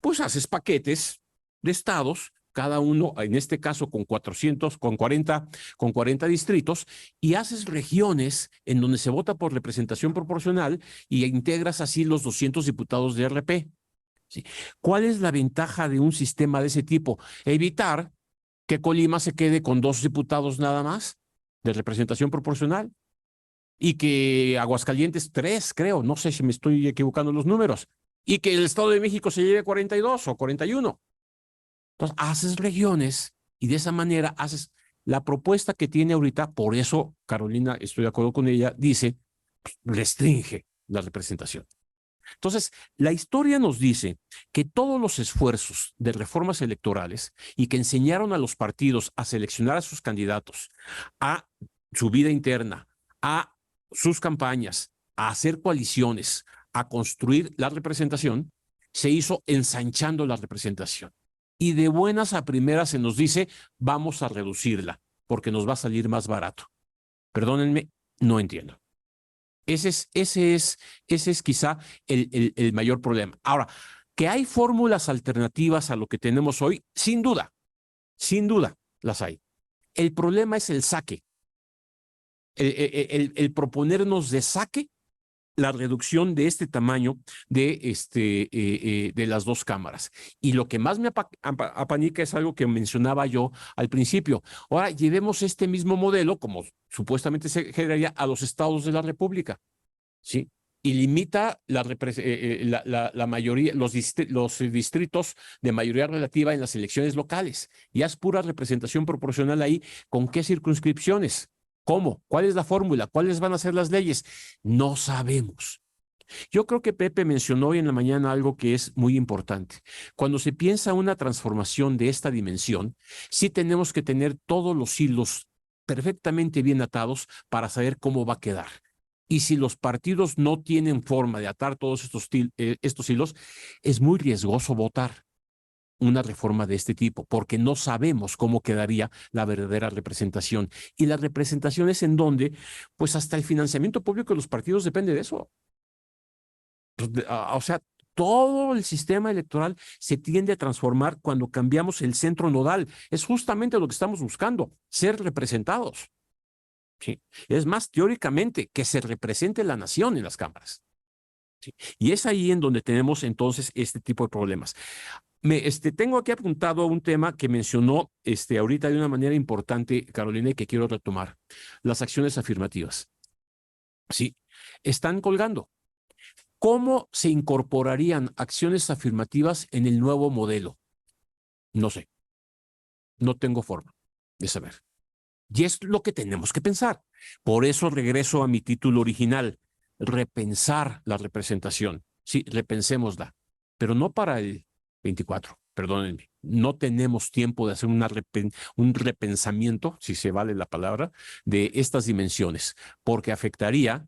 Pues haces paquetes de estados, cada uno, en este caso con 40 distritos, y haces regiones en donde se vota por representación proporcional y integras así los 200 diputados de RP. ¿Sí? ¿Cuál es la ventaja de un sistema de ese tipo? Evitar que Colima se quede con 2 diputados nada más de representación proporcional y que Aguascalientes 3, creo, no sé si me estoy equivocando en los números, y que el Estado de México se lleve 42 o 41. Entonces, haces regiones y de esa manera haces la propuesta que tiene ahorita. Por eso, Carolina, estoy de acuerdo con ella, dice, restringe la representación. Entonces, la historia nos dice que todos los esfuerzos de reformas electorales y que enseñaron a los partidos a seleccionar a sus candidatos, a su vida interna, a sus campañas, a hacer coaliciones, a construir la representación, se hizo ensanchando la representación. Y de buenas a primeras se nos dice, vamos a reducirla, porque nos va a salir más barato. Perdónenme, no entiendo. Ese es quizá el mayor problema. Ahora, que hay fórmulas alternativas a lo que tenemos hoy, sin duda las hay. El problema es el saque, el proponernos de saque la reducción de este tamaño de las dos cámaras. Y lo que más me apanica es algo que mencionaba yo al principio. Ahora, llevemos este mismo modelo, como supuestamente se generaría, a los estados de la República, ¿sí? Y limita la mayoría, los distritos de mayoría relativa en las elecciones locales. Y haz pura representación proporcional ahí. ¿Con qué circunscripciones? ¿Cómo? ¿Cuál es la fórmula? ¿Cuáles van a ser las leyes? No sabemos. Yo creo que Pepe mencionó hoy en la mañana algo que es muy importante. Cuando se piensa una transformación de esta dimensión, sí tenemos que tener todos los hilos perfectamente bien atados para saber cómo va a quedar. Y si los partidos no tienen forma de atar todos estos hilos, es muy riesgoso votar una reforma de este tipo, porque no sabemos cómo quedaría la verdadera representación. Y la representación es en donde, pues hasta el financiamiento público de los partidos depende de eso. O sea, todo el sistema electoral se tiende a transformar cuando cambiamos el centro nodal. Es justamente lo que estamos buscando, ser representados. ¿Sí? Es más, teóricamente, que se represente la nación en las cámaras. ¿Sí? Y es ahí en donde tenemos entonces este tipo de problemas. Tengo aquí apuntado un tema que mencionó ahorita de una manera importante, Carolina, y que quiero retomar. Las acciones afirmativas. Sí, están colgando. ¿Cómo se incorporarían acciones afirmativas en el nuevo modelo? No sé. No tengo forma de saber. Y es lo que tenemos que pensar. Por eso regreso a mi título original, repensar la representación. Sí, repensémosla, pero no para el 24, perdónenme. No tenemos tiempo de hacer un repensamiento, si se vale la palabra, de estas dimensiones, porque afectaría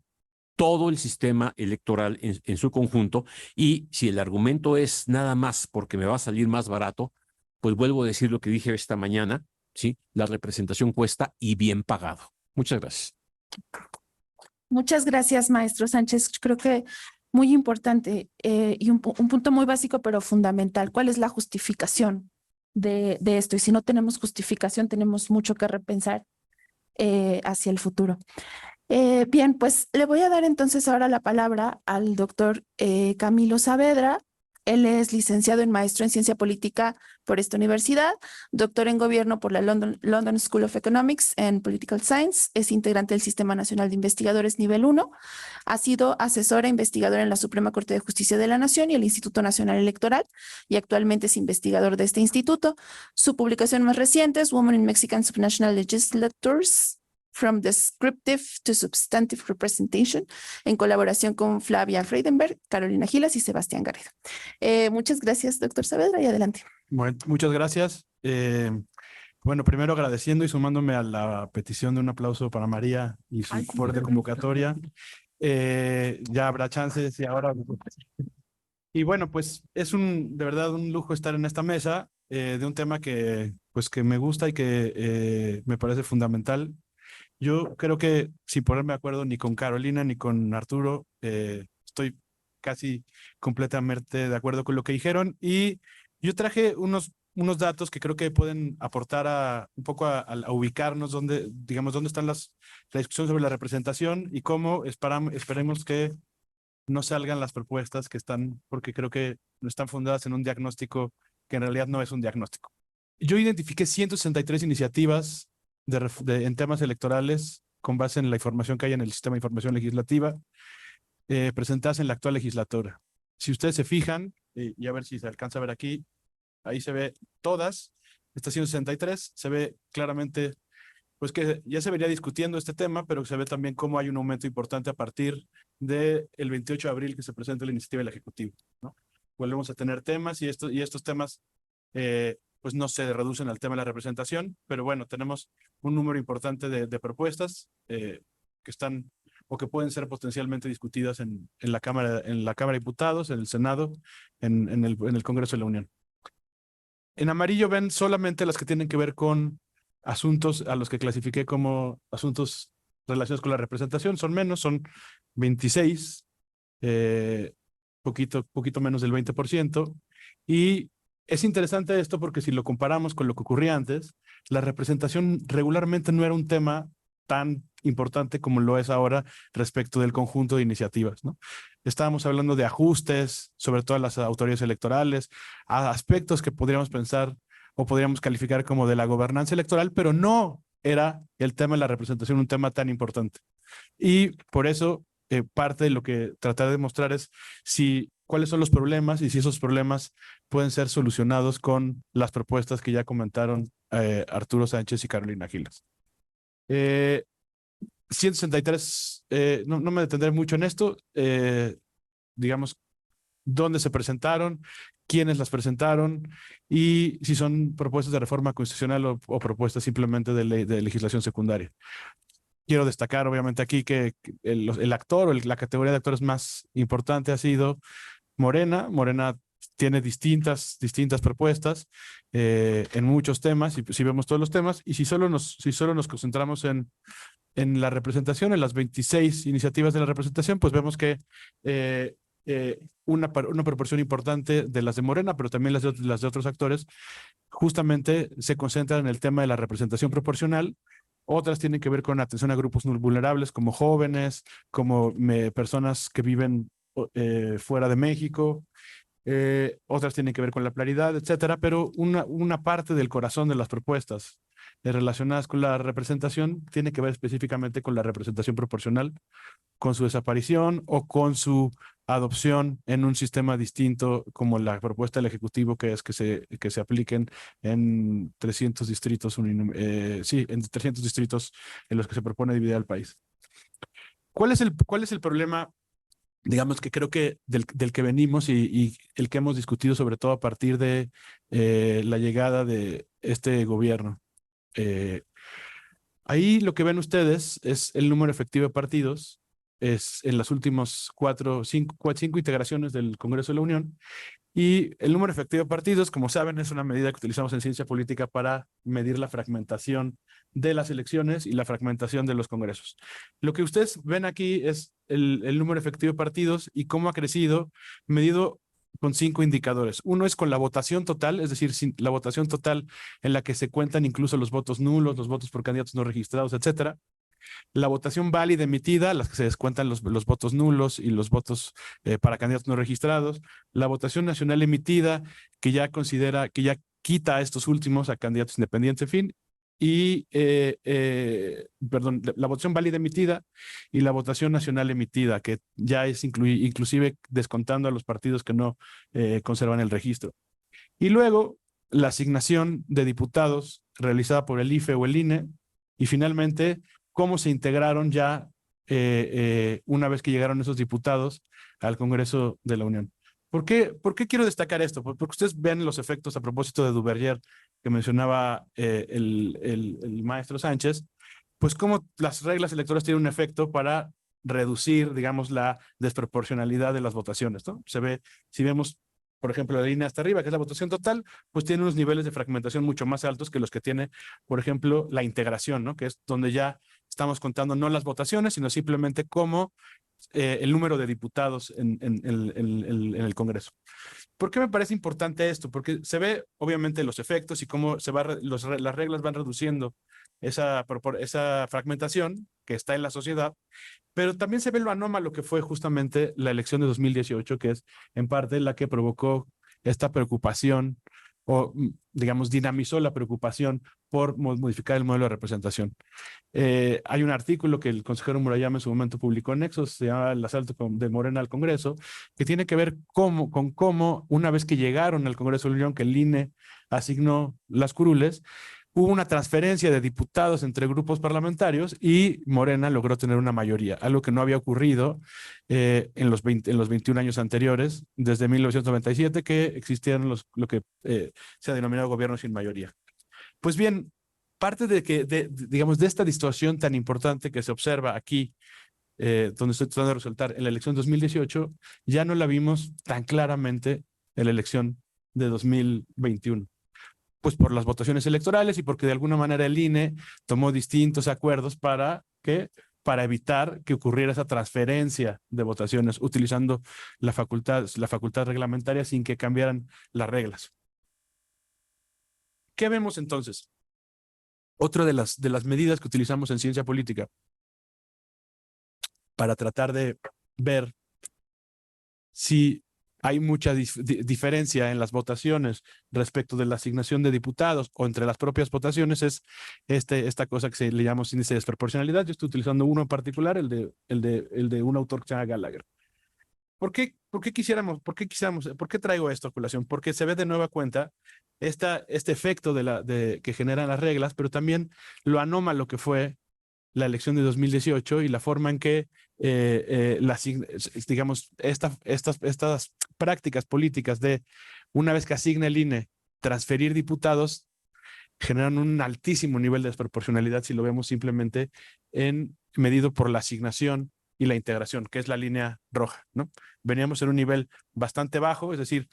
todo el sistema electoral en su conjunto. Y si el argumento es nada más porque me va a salir más barato, pues vuelvo a decir lo que dije esta mañana, ¿sí? La representación cuesta y bien pagado. Muchas gracias. Muchas gracias, maestro Sánchez. Creo que muy importante y un punto muy básico, pero fundamental. ¿Cuál es la justificación de esto? Y si no tenemos justificación, tenemos mucho que repensar hacia el futuro. Bien, pues le voy a dar entonces ahora la palabra al doctor Camilo Saavedra. Él es licenciado en maestro en ciencia política por esta universidad, doctor en gobierno por la London School of Economics and Political Science, es integrante del Sistema Nacional de Investigadores Nivel 1, ha sido asesora investigadora en la Suprema Corte de Justicia de la Nación y el Instituto Nacional Electoral y actualmente es investigador de este instituto. Su publicación más reciente es Women in Mexican Subnational Legislatures, From Descriptive to Substantive Representation, en colaboración con Flavia Freidenberg, Carolina Gilas y Sebastián Garrido. Muchas gracias, doctor Saavedra, y adelante. Bueno, muchas gracias. Bueno, primero agradeciendo y sumándome a la petición de un aplauso para María y su fuerte convocatoria. Ya habrá chances y ahora... Y bueno, pues es de verdad un lujo estar en esta mesa de un tema que me gusta y que me parece fundamental. Yo creo que, sin ponerme de acuerdo ni con Carolina ni con Arturo, estoy casi completamente de acuerdo con lo que dijeron. Y yo traje unos datos que creo que pueden aportar un poco a ubicarnos dónde están la discusión sobre la representación y cómo esperemos que no salgan las propuestas que están, porque creo que no están fundadas en un diagnóstico que en realidad no es un diagnóstico. Yo identifiqué 163 iniciativas en temas electorales con base en la información que hay en el sistema de información legislativa presentadas en la actual legislatura. Si ustedes se fijan, y a ver si se alcanza a ver aquí, ahí se ve todas, estas 163, se ve claramente pues que ya se venía discutiendo este tema, pero se ve también cómo hay un aumento importante a partir del 28 de abril que se presenta la iniciativa del Ejecutivo, ¿no? Volvemos a tener temas y estos temas pues no se reducen al tema de la representación, pero bueno, tenemos un número importante de propuestas que están o que pueden ser potencialmente discutidas en la Cámara de Diputados, en el Senado, en el Congreso de la Unión. En amarillo ven solamente las que tienen que ver con asuntos a los que clasifiqué como asuntos relacionados con la representación. Son menos, son 26, poquito menos del 20%. Y es interesante esto porque si lo comparamos con lo que ocurría antes, la representación regularmente no era un tema tan importante como lo es ahora respecto del conjunto de iniciativas, ¿no? Estábamos hablando de ajustes, sobre todo a las autoridades electorales, a aspectos que podríamos pensar o podríamos calificar como de la gobernanza electoral, pero no era el tema de la representación un tema tan importante. Y por eso parte de lo que tratar de demostrar es cuáles son los problemas y si esos problemas pueden ser solucionados con las propuestas que ya comentaron Arturo Sánchez y Carolina Giles. 163, no me detendré mucho en esto, digamos, dónde se presentaron, quiénes las presentaron y si son propuestas de reforma constitucional o propuestas simplemente de legislación secundaria. Quiero destacar obviamente aquí que el actor o la categoría de actores más importante ha sido Morena. Morena tiene distintas propuestas en muchos temas, y si vemos todos los temas, y si solo nos concentramos en la representación, en las 26 iniciativas de la representación, pues vemos que una proporción importante de las de Morena, pero también las de otros actores, justamente se concentran en el tema de la representación proporcional. Otras tienen que ver con atención a grupos vulnerables como jóvenes, como personas que viven fuera de México. Otras tienen que ver con la pluralidad, etcétera, pero una parte del corazón de las propuestas relacionadas con la representación tiene que ver específicamente con la representación proporcional, con su desaparición o con su adopción en un sistema distinto como la propuesta del Ejecutivo, que es que se apliquen en 300 distritos, en 300 distritos en los que se propone dividir al país. ¿Cuál es el problema? Digamos que creo que del que venimos y el que hemos discutido sobre todo a partir de la llegada de este gobierno. Ahí lo que ven ustedes es el número efectivo de partidos, es en las últimas cinco integraciones del Congreso de la Unión, y el número efectivo de partidos, como saben, es una medida que utilizamos en ciencia política para medir la fragmentación de las elecciones y la fragmentación de los congresos. Lo que ustedes ven aquí es el número efectivo de partidos y cómo ha crecido medido con 5 indicadores. Uno es con la votación total, es decir, la votación total en la que se cuentan incluso los votos nulos, los votos por candidatos no registrados, etcétera. La votación válida emitida, las que se descuentan los votos nulos y los votos para candidatos no registrados. La votación nacional emitida, que ya quita a estos últimos, a candidatos independientes, en fin. Y, la votación válida emitida y la votación nacional emitida, que ya es inclusive descontando a los partidos que no conservan el registro. Y luego, la asignación de diputados realizada por el IFE o el INE. Y finalmente, cómo se integraron ya una vez que llegaron esos diputados al Congreso de la Unión. ¿Por qué quiero destacar esto? Porque ustedes ven los efectos a propósito de Duverger que mencionaba el maestro Sánchez, pues cómo las reglas electorales tienen un efecto para reducir, digamos, la desproporcionalidad de las votaciones, ¿no? Si vemos, por ejemplo, la línea hasta arriba, que es la votación total, pues tiene unos niveles de fragmentación mucho más altos que los que tiene, por ejemplo, la integración, ¿no? Que es donde ya estamos contando no las votaciones, sino simplemente cómo el número de diputados en el Congreso. ¿Por qué me parece importante esto? Porque se ve obviamente los efectos y cómo las reglas van reduciendo esa fragmentación que está en la sociedad, pero también se ve lo anómalo que fue justamente la elección de 2018, que es en parte la que provocó esta preocupación o, digamos, dinamizó la preocupación por modificar el modelo de representación. Hay un artículo que el consejero Murayama en su momento publicó en Nexos, se llama El asalto de Morena al Congreso, que tiene que ver con cómo una vez que llegaron al Congreso de la Unión, que el INE asignó las curules, hubo una transferencia de diputados entre grupos parlamentarios y Morena logró tener una mayoría, algo que no había ocurrido en los 21 años anteriores, desde 1997, que existieron lo que se ha denominado gobierno sin mayoría. Pues bien, parte digamos, de esta distorsión tan importante que se observa aquí, donde estoy tratando de resaltar en la elección 2018, ya no la vimos tan claramente en la elección de 2021. Pues por las votaciones electorales y porque de alguna manera el INE tomó distintos acuerdos para evitar que ocurriera esa transferencia de votaciones utilizando la facultad reglamentaria sin que cambiaran las reglas. ¿Qué vemos entonces? Otra de las medidas que utilizamos en ciencia política para tratar de ver si hay mucha diferencia en las votaciones respecto de la asignación de diputados o entre las propias votaciones es esta cosa que se le llama índice de desproporcionalidad. Yo estoy utilizando uno en particular, el de un autor que se llama Gallagher. ¿Por qué traigo esto a colación? Porque se ve de nueva cuenta este efecto que generan las reglas, pero también lo anómalo que fue la elección de 2018 y la forma en que digamos, estas prácticas políticas de una vez que asigna el INE transferir diputados generan un altísimo nivel de desproporcionalidad si lo vemos simplemente medido por la asignación y la integración, que es la línea roja, ¿no? Veníamos en un nivel bastante bajo, es decir,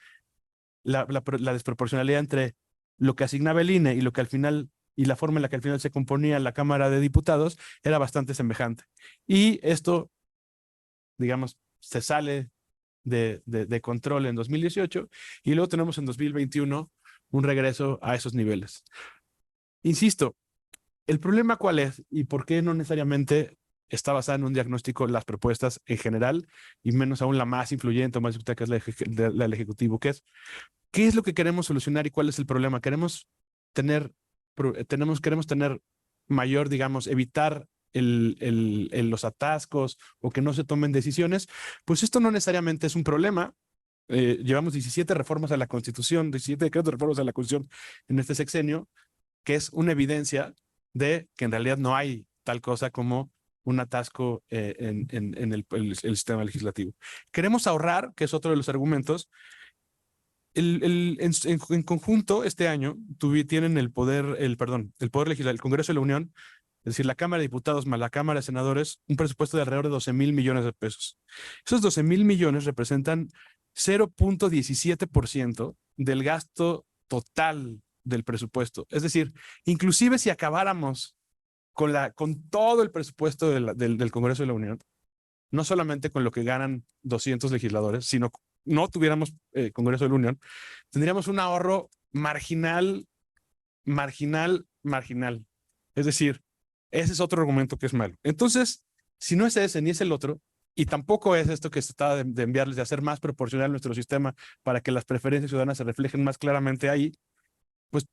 la desproporcionalidad entre lo que asignaba el INE y lo que al final y la forma en la que al final se componía la Cámara de Diputados era bastante semejante. Y esto, digamos, se sale de control en 2018 y luego tenemos en 2021 un regreso a esos niveles. Insisto, el problema cuál es y por qué no necesariamente está basada en un diagnóstico las propuestas en general y menos aún la más influyente o más discutida que es la del Ejecutivo, que es ¿qué es lo que queremos solucionar y cuál es el problema? Queremos tener mayor, digamos, evitar los atascos o que no se tomen decisiones, pues esto no necesariamente es un problema. Llevamos 17 reformas a la Constitución, 17 decretos de reformas a la Constitución en este sexenio, que es una evidencia de que en realidad no hay tal cosa como un atasco en el sistema legislativo. Queremos ahorrar, que es otro de los argumentos. En conjunto, este año, tienen el poder legislativo, el Congreso de la Unión, es decir, la Cámara de Diputados más la Cámara de Senadores, un presupuesto de alrededor de 12,000 millones de pesos. Esos 12,000 millones representan 0.17% del gasto total del presupuesto. Es decir, inclusive si acabáramos con todo el presupuesto del Congreso de la Unión, no solamente con lo que ganan 200 legisladores, sino no tuviéramos Congreso de la Unión, tendríamos un ahorro marginal. Es decir, ese es otro argumento que es malo. Entonces, si no es ese ni es el otro, y tampoco es esto que se trata de enviarles, de hacer más proporcional nuestro sistema para que las preferencias ciudadanas se reflejen más claramente ahí, pues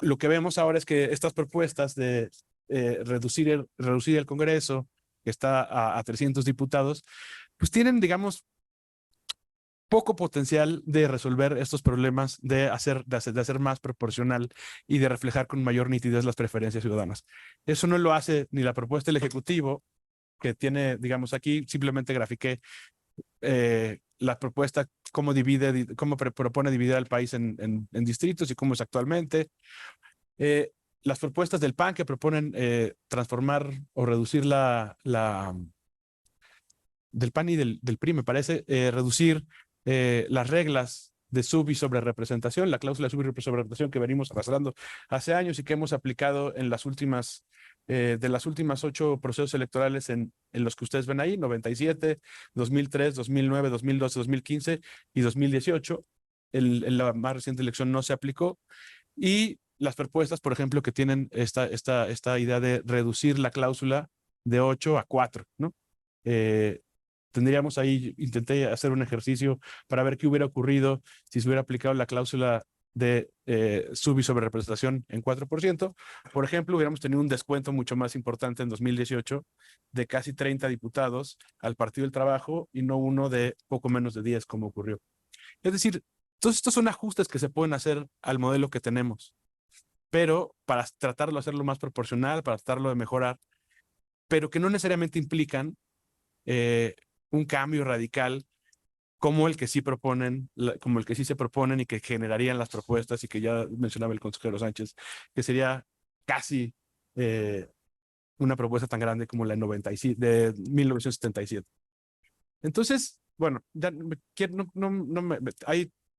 lo que vemos ahora es que estas propuestas de reducir el Congreso, que está a 300 diputados, pues tienen, digamos, poco potencial de resolver estos problemas de hacer más proporcional y de reflejar con mayor nitidez las preferencias ciudadanas. Eso no lo hace ni la propuesta del Ejecutivo, que tiene, digamos, aquí simplemente grafiqué la propuesta, cómo propone dividir al país en distritos y cómo es actualmente. Las propuestas del PAN que proponen transformar o reducir del PAN y del PRI, me parece, reducir las reglas de sub y sobre representación, la cláusula de sub y sobre representación que venimos arrastrando hace años y que hemos aplicado en las últimas 8 procesos electorales en los que ustedes ven ahí, 97, 2003, 2009, 2012, 2015 y 2018. En la más reciente elección no se aplicó. Y las propuestas, por ejemplo, que tienen esta idea de reducir la cláusula de 8 a 4, ¿no? Tendríamos ahí, intenté hacer un ejercicio para ver qué hubiera ocurrido si se hubiera aplicado la cláusula de sub y sobre representación en 4%. Por ejemplo, hubiéramos tenido un descuento mucho más importante en 2018 de casi 30 diputados al Partido del Trabajo y no uno de poco menos de 10 como ocurrió. Es decir, todos estos son ajustes que se pueden hacer al modelo que tenemos. pero para tratarlo de hacerlo más proporcional, para tratarlo de mejorar, pero que no necesariamente implican un cambio radical como el que sí proponen, como el que sí se proponen y que generarían las propuestas y que ya mencionaba el consejero Sánchez, que sería casi una propuesta tan grande como la de 1977. Entonces, bueno, ya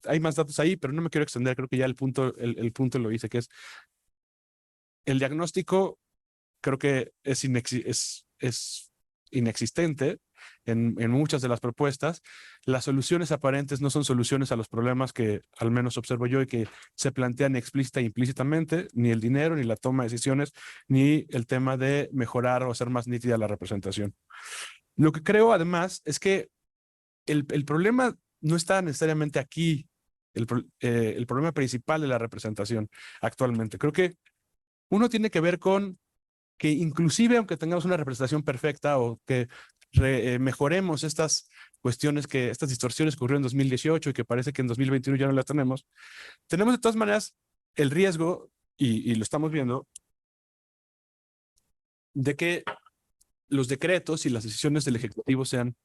hay más datos ahí, pero no me quiero extender. Creo que ya el punto lo hice, que es el diagnóstico. Creo que es inexistente en muchas de las propuestas. Las soluciones aparentes no son soluciones a los problemas que al menos observo yo y que se plantean explícita e implícitamente, ni el dinero, ni la toma de decisiones, ni el tema de mejorar o hacer más nítida la representación. Lo que creo además es que el problema no está necesariamente aquí, el problema principal de la representación actualmente. Creo que uno tiene que ver con que inclusive aunque tengamos una representación perfecta o que mejoremos estas cuestiones, estas distorsiones que ocurrieron en 2018 y que parece que en 2021 ya no las tenemos de todas maneras el riesgo, y lo estamos viendo, de que los decretos y las decisiones del Ejecutivo sean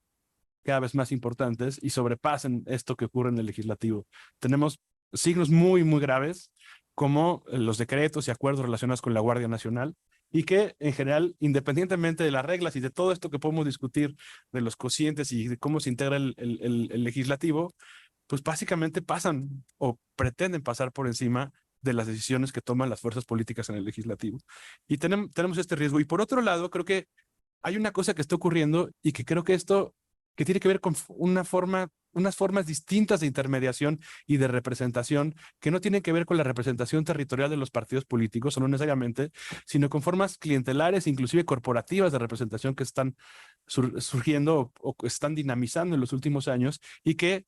cada vez más importantes y sobrepasen esto que ocurre en el Legislativo. Tenemos signos muy, muy graves como los decretos y acuerdos relacionados con la Guardia Nacional, y que en general, independientemente de las reglas y de todo esto que podemos discutir de los cocientes y de cómo se integra el legislativo, pues básicamente pasan o pretenden pasar por encima de las decisiones que toman las fuerzas políticas en el legislativo. Y tenemos este riesgo. Y por otro lado, creo que hay una cosa que está ocurriendo y que creo que esto que tiene que ver con unas formas distintas de intermediación y de representación que no tienen que ver con la representación territorial de los partidos políticos, o no necesariamente, sino con formas clientelares, inclusive corporativas de representación que están surgiendo o están dinamizando en los últimos años y que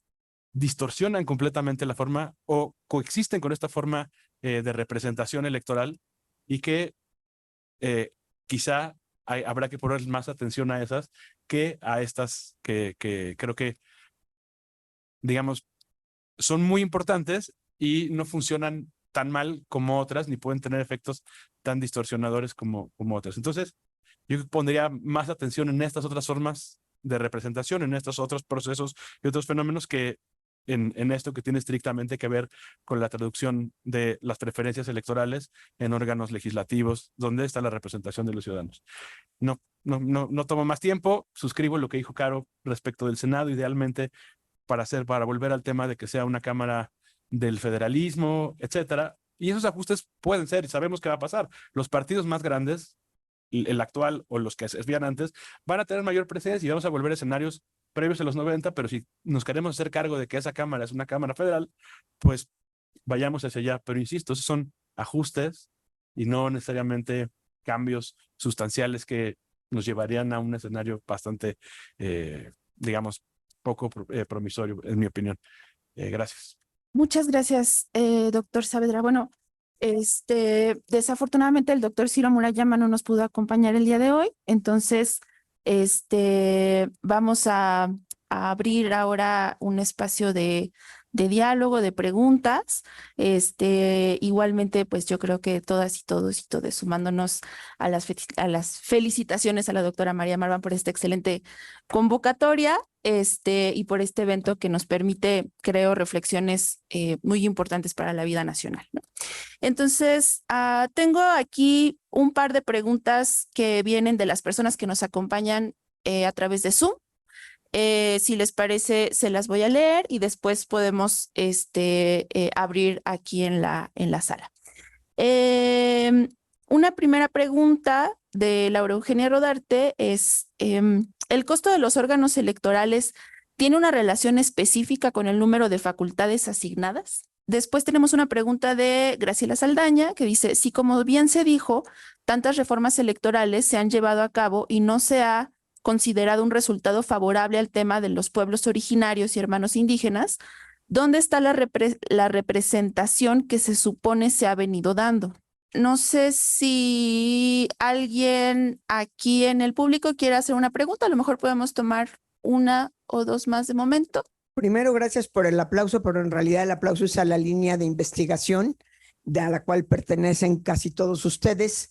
distorsionan completamente la forma o coexisten con esta forma de representación electoral y que quizá habrá que poner más atención a esas que a estas que creo que, digamos, son muy importantes y no funcionan tan mal como otras, ni pueden tener efectos tan distorsionadores como otras. Entonces, yo pondría más atención en estas otras formas de representación, en estos otros procesos y otros fenómenos que en esto que tiene estrictamente que ver con la traducción de las preferencias electorales en órganos legislativos, donde está la representación de los ciudadanos. No tomo más tiempo, suscribo lo que dijo Caro respecto del Senado, idealmente para volver al tema de que sea una cámara del federalismo, etcétera. Y esos ajustes pueden ser, y sabemos qué va a pasar. Los partidos más grandes, el actual o los que se servían antes, van a tener mayor presencia y vamos a volver a escenarios previos a los 90, pero si nos queremos hacer cargo de que esa cámara es una cámara federal, pues vayamos hacia allá. Pero insisto, esos son ajustes y no necesariamente cambios sustanciales que nos llevarían a un escenario bastante, digamos, poco promisorio, en mi opinión. Gracias. Muchas gracias, doctor Saavedra. Bueno, desafortunadamente el doctor Ciro Murayama no nos pudo acompañar el día de hoy, entonces vamos a abrir ahora un espacio de diálogo, de preguntas. Igualmente, pues yo creo que todas y todos y todes sumándonos a las felicitaciones a la doctora María Marván por esta excelente convocatoria, y por este evento que nos permite, creo, reflexiones muy importantes para la vida nacional, ¿no? Entonces, tengo aquí un par de preguntas que vienen de las personas que nos acompañan a través de Zoom. Si les parece, se las voy a leer y después podemos abrir aquí en la sala. Una primera pregunta de Laura Eugenia Rodarte es, ¿el costo de los órganos electorales tiene una relación específica con el número de facultades asignadas? Después tenemos una pregunta de Graciela Saldaña que dice, si como bien se dijo, tantas reformas electorales se han llevado a cabo y no se ha considerado un resultado favorable al tema de los pueblos originarios y hermanos indígenas, ¿dónde está la representación que se supone se ha venido dando? No sé si alguien aquí en el público quiere hacer una pregunta, a lo mejor podemos tomar una o dos más de momento. Primero, gracias por el aplauso, pero en realidad el aplauso es a la línea de investigación a la cual pertenecen casi todos ustedes.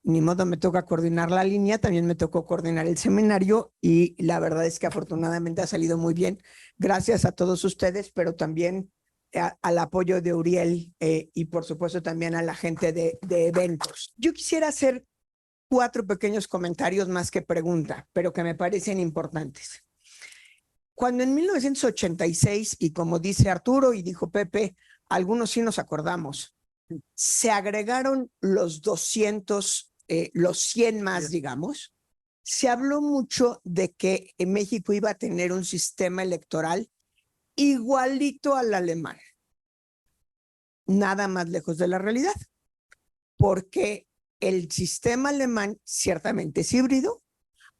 Ni modo me toca coordinar la línea, también me tocó coordinar el seminario y la verdad es que afortunadamente ha salido muy bien. Gracias a todos ustedes, pero también al apoyo de Uriel y por supuesto también a la gente de eventos. Yo quisiera hacer 4 pequeños comentarios más que pregunta, pero que me parecen importantes. Cuando en 1986, y como dice Arturo y dijo Pepe, algunos sí nos acordamos, se agregaron los 200, los 100 más, digamos, se habló mucho de que en México iba a tener un sistema electoral igualito al alemán. Nada más lejos de la realidad, porque el sistema alemán ciertamente es híbrido,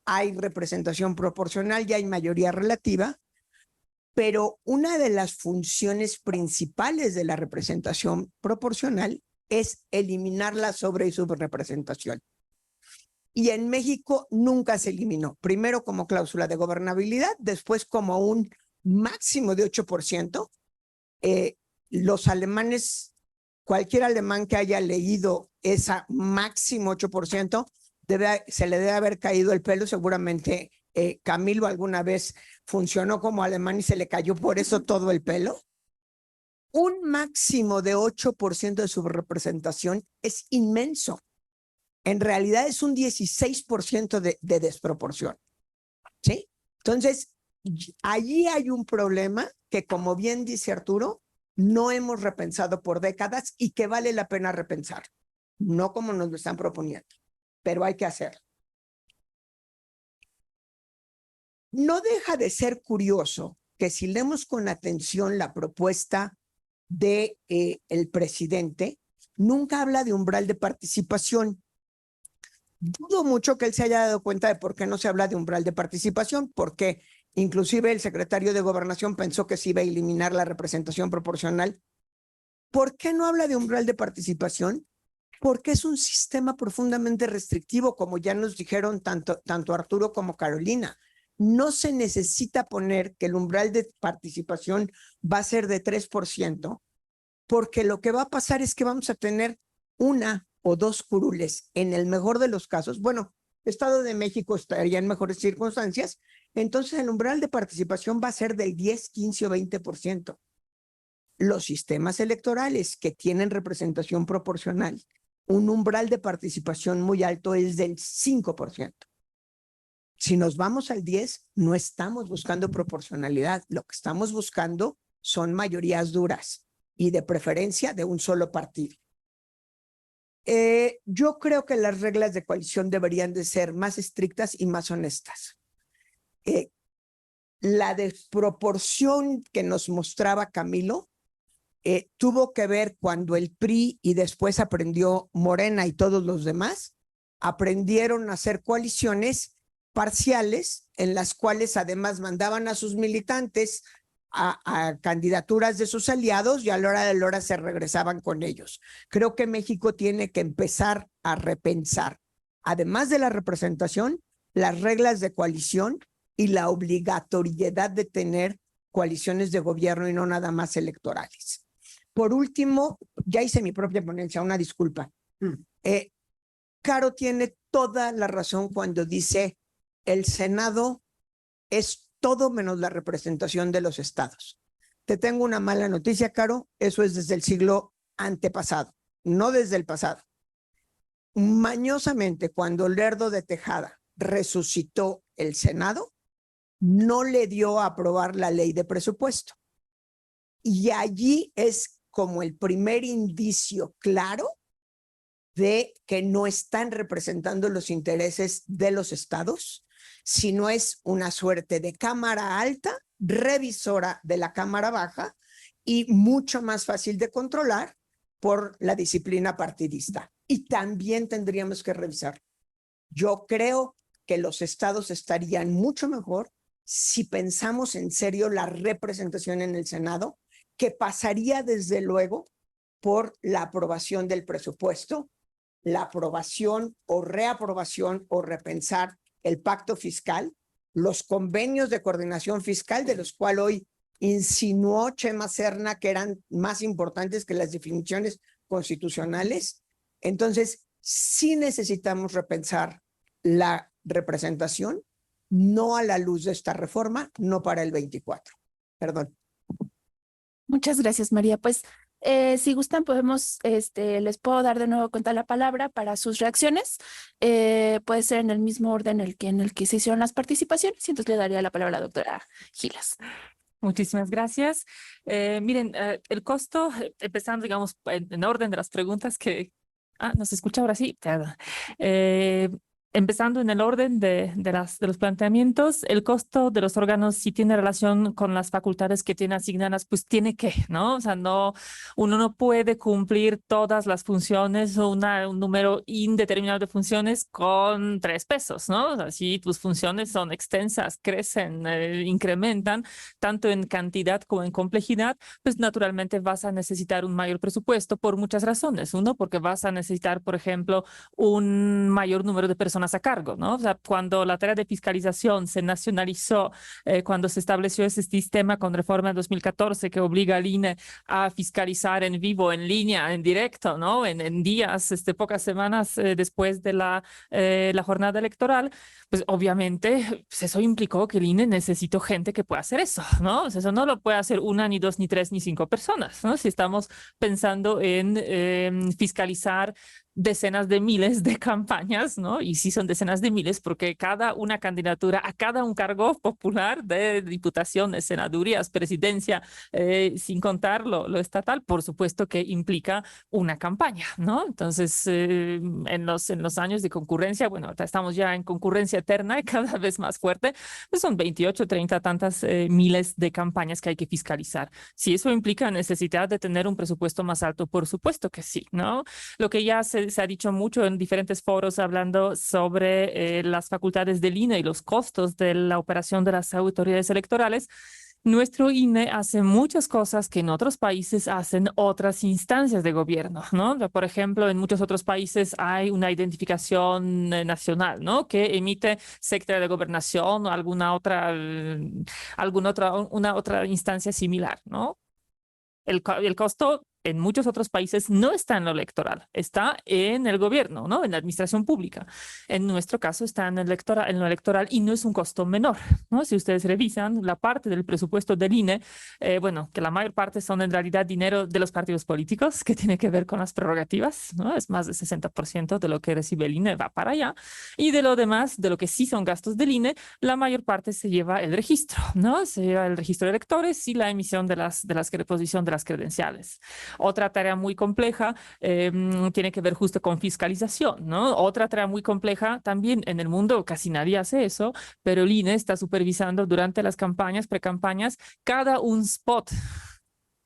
hay representación proporcional y hay mayoría relativa, pero una de las funciones principales de la representación proporcional es eliminar la sobre y subrepresentación. Y en México nunca se eliminó, primero como cláusula de gobernabilidad, después como un máximo de 8%. Los alemanes, cualquier alemán que haya leído esa máximo 8%, se le debe haber caído el pelo. Seguramente Camilo alguna vez funcionó como alemán y se le cayó por eso todo el pelo. Un máximo de 8% de subrepresentación es inmenso. En realidad es un 16% de desproporción. ¿Sí? Entonces, allí hay un problema que, como bien dice Arturo, no hemos repensado por décadas y que vale la pena repensar. No como nos lo están proponiendo, pero hay que hacerlo. No deja de ser curioso que si leemos con atención la propuesta de el presidente, nunca habla de umbral de participación. Dudo mucho que él se haya dado cuenta de por qué no se habla de umbral de participación, porque inclusive el secretario de Gobernación pensó que se iba a eliminar la representación proporcional. ¿Por qué no habla de umbral de participación? Porque es un sistema profundamente restrictivo, como ya nos dijeron tanto Arturo como Carolina. No se necesita poner que el umbral de participación va a ser de 3%, porque lo que va a pasar es que vamos a tener 1 o 2 curules, en el mejor de los casos. Bueno, Estado de México estaría en mejores circunstancias, entonces el umbral de participación va a ser del 10, 15 o 20%. Los sistemas electorales que tienen representación proporcional, un umbral de participación muy alto es del 5%. Si nos vamos al 10, no estamos buscando proporcionalidad, lo que estamos buscando son mayorías duras y de preferencia de un solo partido. Yo creo que las reglas de coalición deberían de ser más estrictas y más honestas. La desproporción que nos mostraba Camilo tuvo que ver cuando el PRI y después aprendió Morena y todos los demás, aprendieron a hacer coaliciones parciales en las cuales además mandaban a sus militantes a candidaturas de sus aliados y a la hora de la hora se regresaban con ellos. Creo que México tiene que empezar a repensar, además de la representación, las reglas de coalición y la obligatoriedad de tener coaliciones de gobierno y no nada más electorales. Por último, ya hice mi propia ponencia, una disculpa. Caro tiene toda la razón cuando dice el Senado es todo menos la representación de los estados. Te tengo una mala noticia, Caro, eso es desde el siglo antepasado, no desde el pasado. Mañosamente, cuando Lerdo de Tejada resucitó el Senado, no le dio a aprobar la ley de presupuesto. Y allí es como el primer indicio claro de que no están representando los intereses de los estados, sino es una suerte de Cámara Alta, revisora de la Cámara Baja y mucho más fácil de controlar por la disciplina partidista. Y también tendríamos que revisar. Yo creo que los estados estarían mucho mejor si pensamos en serio la representación en el Senado, que pasaría desde luego por la aprobación del presupuesto, la aprobación o reaprobación o repensar el pacto fiscal, los convenios de coordinación fiscal, de los cuales hoy insinuó Chema Serna que eran más importantes que las definiciones constitucionales. Entonces, sí necesitamos repensar la representación, no a la luz de esta reforma, no para el 24. Perdón. Muchas gracias, María. Pues si gustan, podemos, les puedo dar de nuevo cuenta la palabra para sus reacciones. Puede ser en el mismo orden en el que se hicieron las participaciones. Y entonces le daría la palabra a la doctora Gilas. Muchísimas gracias. Miren, el costo, empezando, digamos, en orden de las preguntas que... ¿no se escucha ahora sí? Perdón. Empezando en el orden de los planteamientos, el costo de los órganos sí tiene relación con las facultades que tiene asignadas, pues tiene que, ¿no? O sea, uno no puede cumplir todas las funciones o un número indeterminado de funciones con 3 pesos, ¿no? O sea, si tus funciones son extensas, crecen, incrementan, tanto en cantidad como en complejidad, pues naturalmente vas a necesitar un mayor presupuesto por muchas razones. Uno, porque vas a necesitar, por ejemplo, un mayor número de personas a cargo, ¿no? O sea, cuando la tarea de fiscalización se nacionalizó, cuando se estableció ese sistema con reforma en 2014 que obliga al INE a fiscalizar en vivo, en línea, en directo, ¿no? En días, pocas semanas después de la jornada electoral, pues obviamente pues eso implicó que el INE necesitó gente que pueda hacer eso, ¿no? O sea, eso no lo puede hacer 1, ni 2, ni 3, ni 5 personas, ¿no? Si estamos pensando en fiscalizar decenas de miles de campañas, ¿no? Y sí son decenas de miles porque cada una candidatura a cada un cargo popular de diputaciones, senadurías, presidencia, sin contar lo estatal, por supuesto que implica una campaña, ¿no? Entonces, en los años de concurrencia, bueno, estamos ya en concurrencia eterna y cada vez más fuerte, pues son 28, 30, tantas miles de campañas que hay que fiscalizar. Si eso implica necesidad de tener un presupuesto más alto, por supuesto que sí, ¿no? Lo que ya se ha dicho mucho en diferentes foros hablando sobre las facultades del INE y los costos de la operación de las autoridades electorales. Nuestro INE hace muchas cosas que en otros países hacen otras instancias de gobierno, ¿no? Por ejemplo, en muchos otros países hay una identificación nacional, ¿no? Que emite Secretaría de Gobernación o una otra instancia similar, ¿no? El costo en muchos otros países no está en lo electoral, está en el gobierno, ¿no? En la administración pública. En nuestro caso está en lo electoral y no es un costo menor, ¿no? Si ustedes revisan la parte del presupuesto del INE, bueno, que la mayor parte son en realidad dinero de los partidos políticos que tiene que ver con las prerrogativas, ¿no? Es más del 60% de lo que recibe el INE va para allá. Y de lo demás, de lo que sí son gastos del INE, la mayor parte se lleva el registro, ¿no? Se lleva el registro de electores y la emisión de las reposición de las credenciales. Otra tarea muy compleja tiene que ver justo con fiscalización, ¿no? Otra tarea muy compleja también en el mundo, casi nadie hace eso, pero el INE está supervisando durante las campañas, precampañas, cada un spot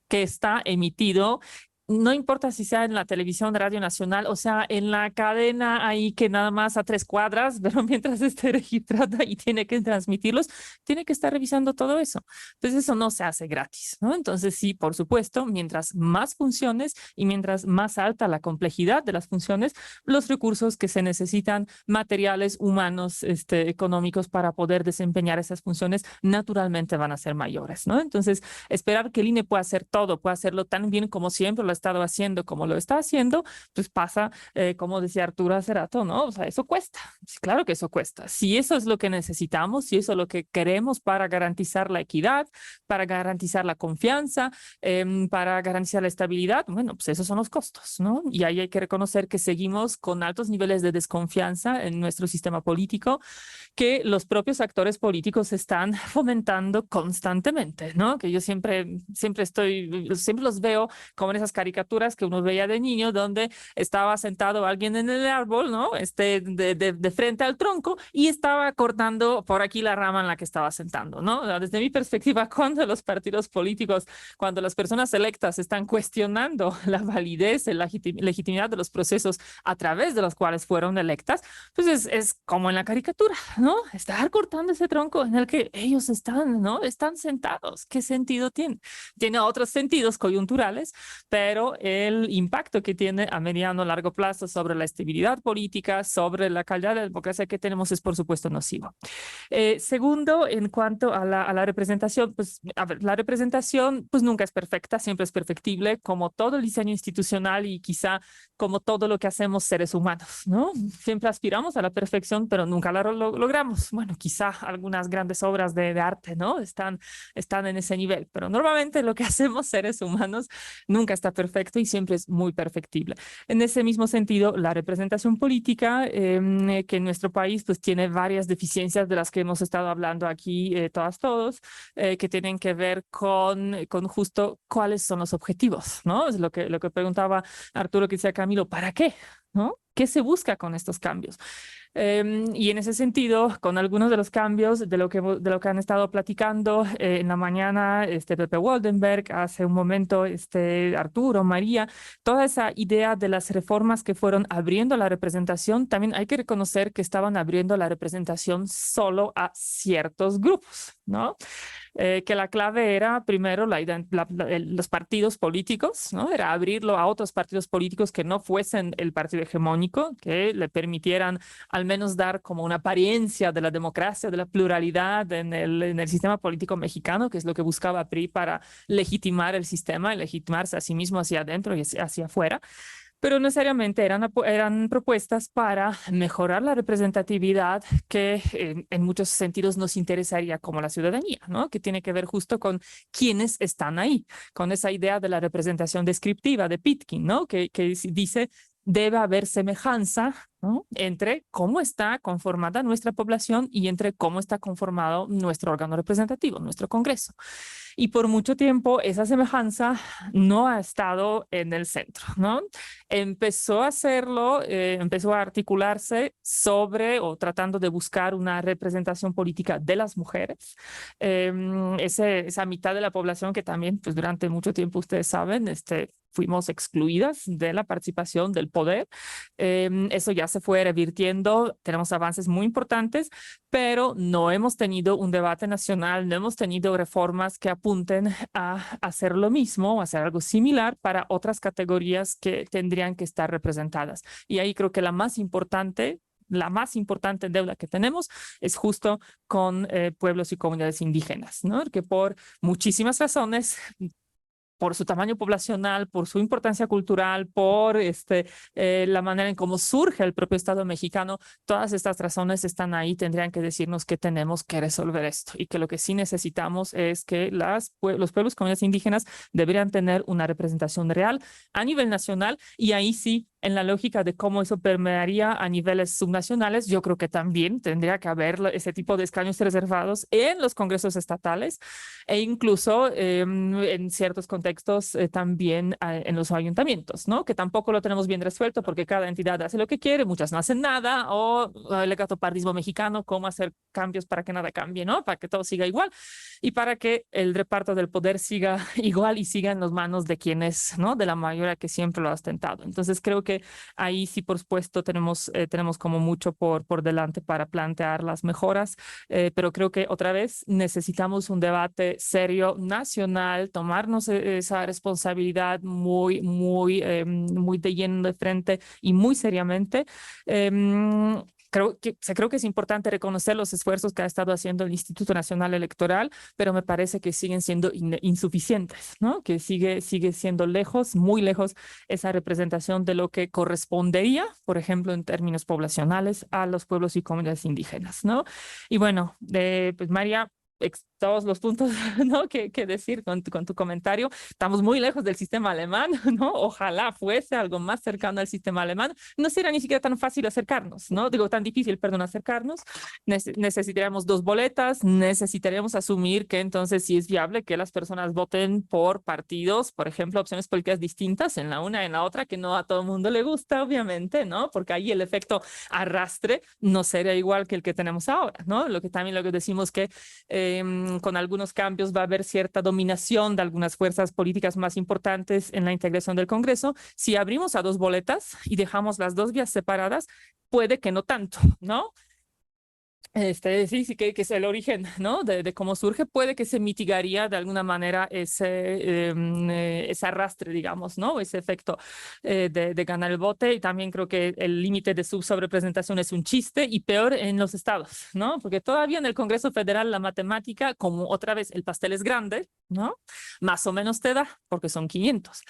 que está emitido. No importa si sea en la televisión de Radio Nacional o sea en la cadena ahí que nada más a 3 cuadras, pero mientras esté registrada y tiene que transmitirlos, tiene que estar revisando todo eso. Entonces eso no se hace gratis, ¿no? Entonces sí, por supuesto, mientras más funciones y mientras más alta la complejidad de las funciones, los recursos que se necesitan, materiales, humanos, económicos para poder desempeñar esas funciones, naturalmente van a ser mayores, ¿no? Entonces, esperar que el INE pueda hacer todo, pueda hacerlo tan bien como siempre lo ha estado haciendo, como lo está haciendo, pues pasa, como decía Arturo hace rato, ¿no? O sea, eso cuesta. Sí, claro que eso cuesta. Si eso es lo que necesitamos, si eso es lo que queremos para garantizar la equidad, para garantizar la confianza, para garantizar la estabilidad, bueno, pues esos son los costos, ¿no? Y ahí hay que reconocer que seguimos con altos niveles de desconfianza en nuestro sistema político, que los propios actores políticos están fomentando constantemente, ¿no? Que yo siempre los veo como en esas caricaturas que uno veía de niño, donde estaba sentado alguien en el árbol, ¿no? De frente al tronco y estaba cortando por aquí la rama en la que estaba sentando, ¿no? Desde mi perspectiva, cuando los partidos políticos, cuando las personas electas están cuestionando la validez, la legitimidad de los procesos a través de los cuales fueron electas, pues es como en la caricatura, ¿no? Estar cortando ese tronco en el que ellos están, ¿no? Están sentados. ¿Qué sentido tiene? Tiene otros sentidos coyunturales, pero pero el impacto que tiene a mediano o largo plazo sobre la estabilidad política, sobre la calidad de la democracia que tenemos es por supuesto nocivo. Segundo, en cuanto a la representación, pues a ver, la representación pues nunca es perfecta, siempre es perfectible, como todo el diseño institucional y quizá como todo lo que hacemos seres humanos, ¿no? Siempre aspiramos a la perfección, pero nunca la logramos. Bueno, quizá algunas grandes obras de arte, ¿no? Están en ese nivel, pero normalmente lo que hacemos seres humanos nunca está perfecto y siempre es muy perfectible. En ese mismo sentido, la representación política, que en nuestro país pues tiene varias deficiencias de las que hemos estado hablando aquí todos, que tienen que ver con justo cuáles son los objetivos, ¿no? Es lo que preguntaba Arturo, que decía Camilo, ¿para qué? ¿No? ¿Qué se busca con estos cambios? Y en ese sentido, con algunos de los cambios de lo que han estado platicando en la mañana, Pepe Woldenberg, hace un momento, Arturo, María, toda esa idea de las reformas que fueron abriendo la representación, también hay que reconocer que estaban abriendo la representación solo a ciertos grupos, ¿no? Que la clave era primero los partidos políticos, ¿no? Era abrirlo a otros partidos políticos que no fuesen el partido hegemónico, que le permitieran al menos dar como una apariencia de la democracia, de la pluralidad en el sistema político mexicano, que es lo que buscaba PRI para legitimar el sistema y legitimarse a sí mismo hacia adentro y hacia afuera. Pero necesariamente eran propuestas para mejorar la representatividad que en muchos sentidos nos interesaría como la ciudadanía, ¿no? Que tiene que ver justo con quiénes están ahí, con esa idea de la representación descriptiva de Pitkin, ¿no? Que dice debe haber semejanza, ¿no? Entre cómo está conformada nuestra población y entre cómo está conformado nuestro órgano representativo, nuestro Congreso. Y por mucho tiempo esa semejanza no ha estado en el centro, ¿no? Empezó a hacerlo, empezó a articularse sobre o tratando de buscar una representación política de las mujeres. Esa mitad de la población que también, pues durante mucho tiempo, ustedes saben, fuimos excluidas de la participación del poder. Eso ya se fue revirtiendo, tenemos avances muy importantes, pero no hemos tenido un debate nacional, no hemos tenido reformas que apunten a hacer lo mismo o hacer algo similar para otras categorías que tendrían que estar representadas. Y ahí creo que la más importante deuda que tenemos es justo con pueblos y comunidades indígenas, ¿no? Que por muchísimas razones, por su tamaño poblacional, por su importancia cultural, por la manera en cómo surge el propio Estado mexicano, todas estas razones están ahí, tendrían que decirnos que tenemos que resolver esto y que lo que sí necesitamos es que los pueblos y comunidades indígenas deberían tener una representación real a nivel nacional y ahí sí, en la lógica de cómo eso permearía a niveles subnacionales, yo creo que también tendría que haber ese tipo de escaños reservados en los congresos estatales e incluso en ciertos contextos también en los ayuntamientos, ¿no? Que tampoco lo tenemos bien resuelto porque cada entidad hace lo que quiere, muchas no hacen nada, o el ecatopardismo mexicano, cómo hacer cambios para que nada cambie, ¿no? Para que todo siga igual y para que el reparto del poder siga igual y siga en las manos de quienes, ¿no? De la mayoría que siempre lo ha ostentado. Entonces creo que ahí sí, por supuesto, tenemos como mucho por delante para plantear las mejoras, pero creo que otra vez necesitamos un debate serio nacional, tomarnos esa responsabilidad muy de lleno de frente y muy seriamente. Creo que es importante reconocer los esfuerzos que ha estado haciendo el Instituto Nacional Electoral, pero me parece que siguen siendo insuficientes, ¿no? Que sigue siendo lejos, muy lejos, esa representación de lo que correspondería, por ejemplo, en términos poblacionales, a los pueblos y comunidades indígenas, ¿no? Y bueno, pues María, todos los puntos, ¿no? que decir con tu comentario. Estamos muy lejos del sistema alemán, ¿no? Ojalá fuese algo más cercano al sistema alemán. No será ni siquiera tan fácil acercarnos, ¿no? Digo, tan difícil, perdón, acercarnos. Necesitaríamos 2 boletas, necesitaríamos asumir que entonces sí es viable que las personas voten por partidos, por ejemplo, opciones políticas distintas en la una y en la otra, que no a todo el mundo le gusta, obviamente, ¿no? Porque ahí el efecto arrastre no sería igual que el que tenemos ahora, ¿no? Lo que decimos que con algunos cambios va a haber cierta dominación de algunas fuerzas políticas más importantes en la integración del Congreso. Si abrimos a 2 boletas y dejamos las 2 vías separadas, puede que no tanto, ¿no? Sí, sí, que es el origen, ¿no? De cómo surge, puede que se mitigaría de alguna manera ese arrastre, digamos, ¿no? Ese efecto de ganar el voto. Y también creo que el límite de subrepresentación es un chiste y peor en los estados, ¿no? Porque todavía en el Congreso Federal la matemática, como otra vez el pastel es grande, ¿no? Más o menos te da, porque son 500.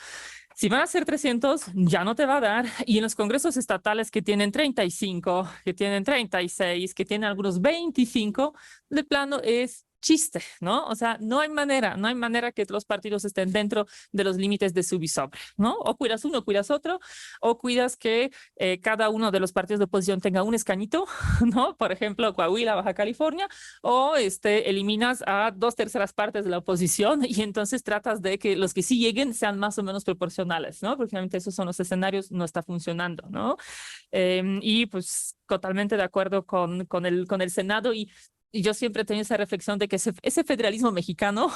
Si van a ser 300, ya no te va a dar. Y en los congresos estatales que tienen 35, que tienen 36, que tienen algunos 25, de plano es chiste, ¿no? O sea, no hay manera que los partidos estén dentro de los límites de sub y sobre, ¿no? O cuidas uno, o cuidas otro, o cuidas que cada uno de los partidos de oposición tenga un escañito, ¿no? Por ejemplo, Coahuila, Baja California, o eliminas a 2/3 partes de la oposición y entonces tratas de que los que sí lleguen sean más o menos proporcionales, ¿no? Porque finalmente esos son los escenarios, no está funcionando, ¿no? Y pues totalmente de acuerdo con el Senado y yo siempre he tenido esa reflexión de que ese federalismo mexicano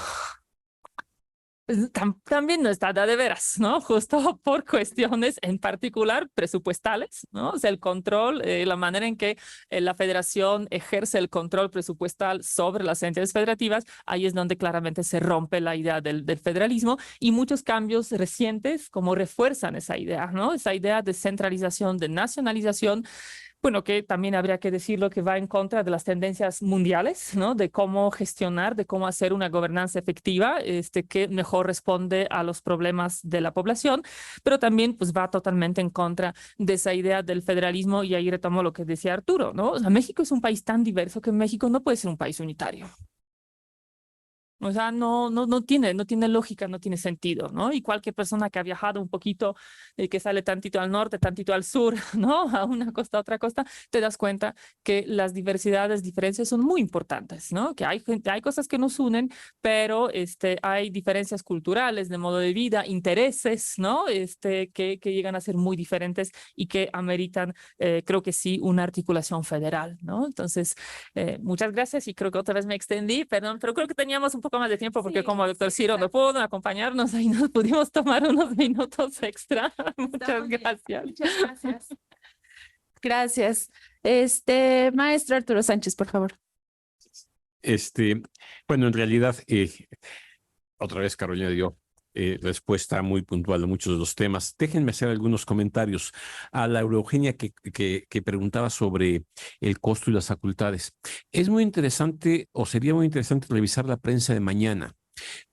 también no está de veras, ¿no? Justo por cuestiones en particular presupuestales, ¿no? O sea, el control, la manera en que la federación ejerce el control presupuestal sobre las entidades federativas, ahí es donde claramente se rompe la idea del federalismo y muchos cambios recientes como refuerzan esa idea, ¿no? Esa idea de centralización, de nacionalización. Bueno, que también habría que decirlo que va en contra de las tendencias mundiales, ¿no? De cómo gestionar, de cómo hacer una gobernanza efectiva, que mejor responde a los problemas de la población, pero también pues va totalmente en contra de esa idea del federalismo y ahí retomo lo que decía Arturo, ¿no? O sea, México es un país tan diverso que México no puede ser un país unitario. O sea, no tiene lógica, no tiene sentido, ¿no? Y cualquier persona que ha viajado un poquito, que sale tantito al norte, tantito al sur, ¿no? A una costa, a otra costa, te das cuenta que las diferencias son muy importantes, ¿no? Que hay cosas que nos unen, pero hay diferencias culturales, de modo de vida, intereses, ¿no? Que llegan a ser muy diferentes y que ameritan, creo que sí, una articulación federal, ¿no? Entonces, muchas gracias y creo que otra vez me extendí, perdón, pero creo que teníamos un poco más de tiempo porque como el doctor Ciro no pudo acompañarnos, ahí nos pudimos tomar unos minutos extra. Muchas gracias. Muchas gracias. Gracias. Maestro Arturo Sánchez, por favor. Bueno, en realidad, otra vez Carolina dio respuesta muy puntual a muchos de los temas. Déjenme hacer algunos comentarios a la Eugenia que preguntaba sobre el costo y las facultades. Es muy interesante, o sería muy interesante revisar la prensa de mañana,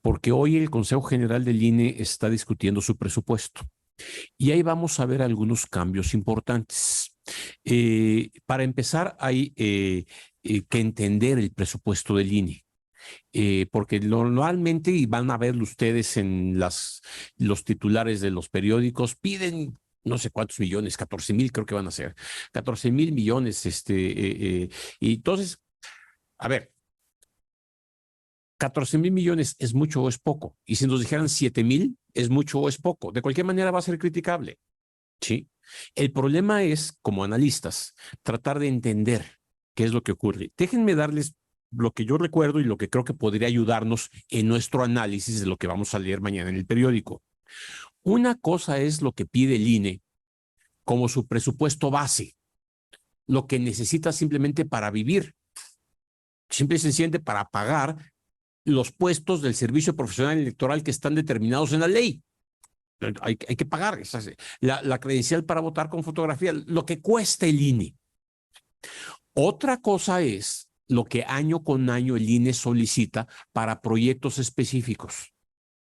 porque hoy el Consejo General del INE está discutiendo su presupuesto. Y ahí vamos a ver algunos cambios importantes. Para empezar, hay que entender el presupuesto del INE. Porque normalmente, y van a ver ustedes en los titulares de los periódicos, piden no sé cuántos millones, 14,000 creo que van a ser, 14,000 millones. Y entonces, a ver, 14,000 millones es mucho o es poco. Y si nos dijeran 7,000, es mucho o es poco. De cualquier manera va a ser criticable. ¿Sí? El problema es, como analistas, tratar de entender qué es lo que ocurre. Déjenme darles lo que yo recuerdo y lo que creo que podría ayudarnos en nuestro análisis de lo que vamos a leer mañana en el periódico. Una cosa es lo que pide el INE como su presupuesto base, lo que necesita simplemente para vivir, simple y sencillamente para pagar los puestos del servicio profesional electoral que están determinados en la ley. Hay que pagar la credencial para votar con fotografía, lo que cuesta el INE. Otra cosa es lo que año con año el INE solicita para proyectos específicos.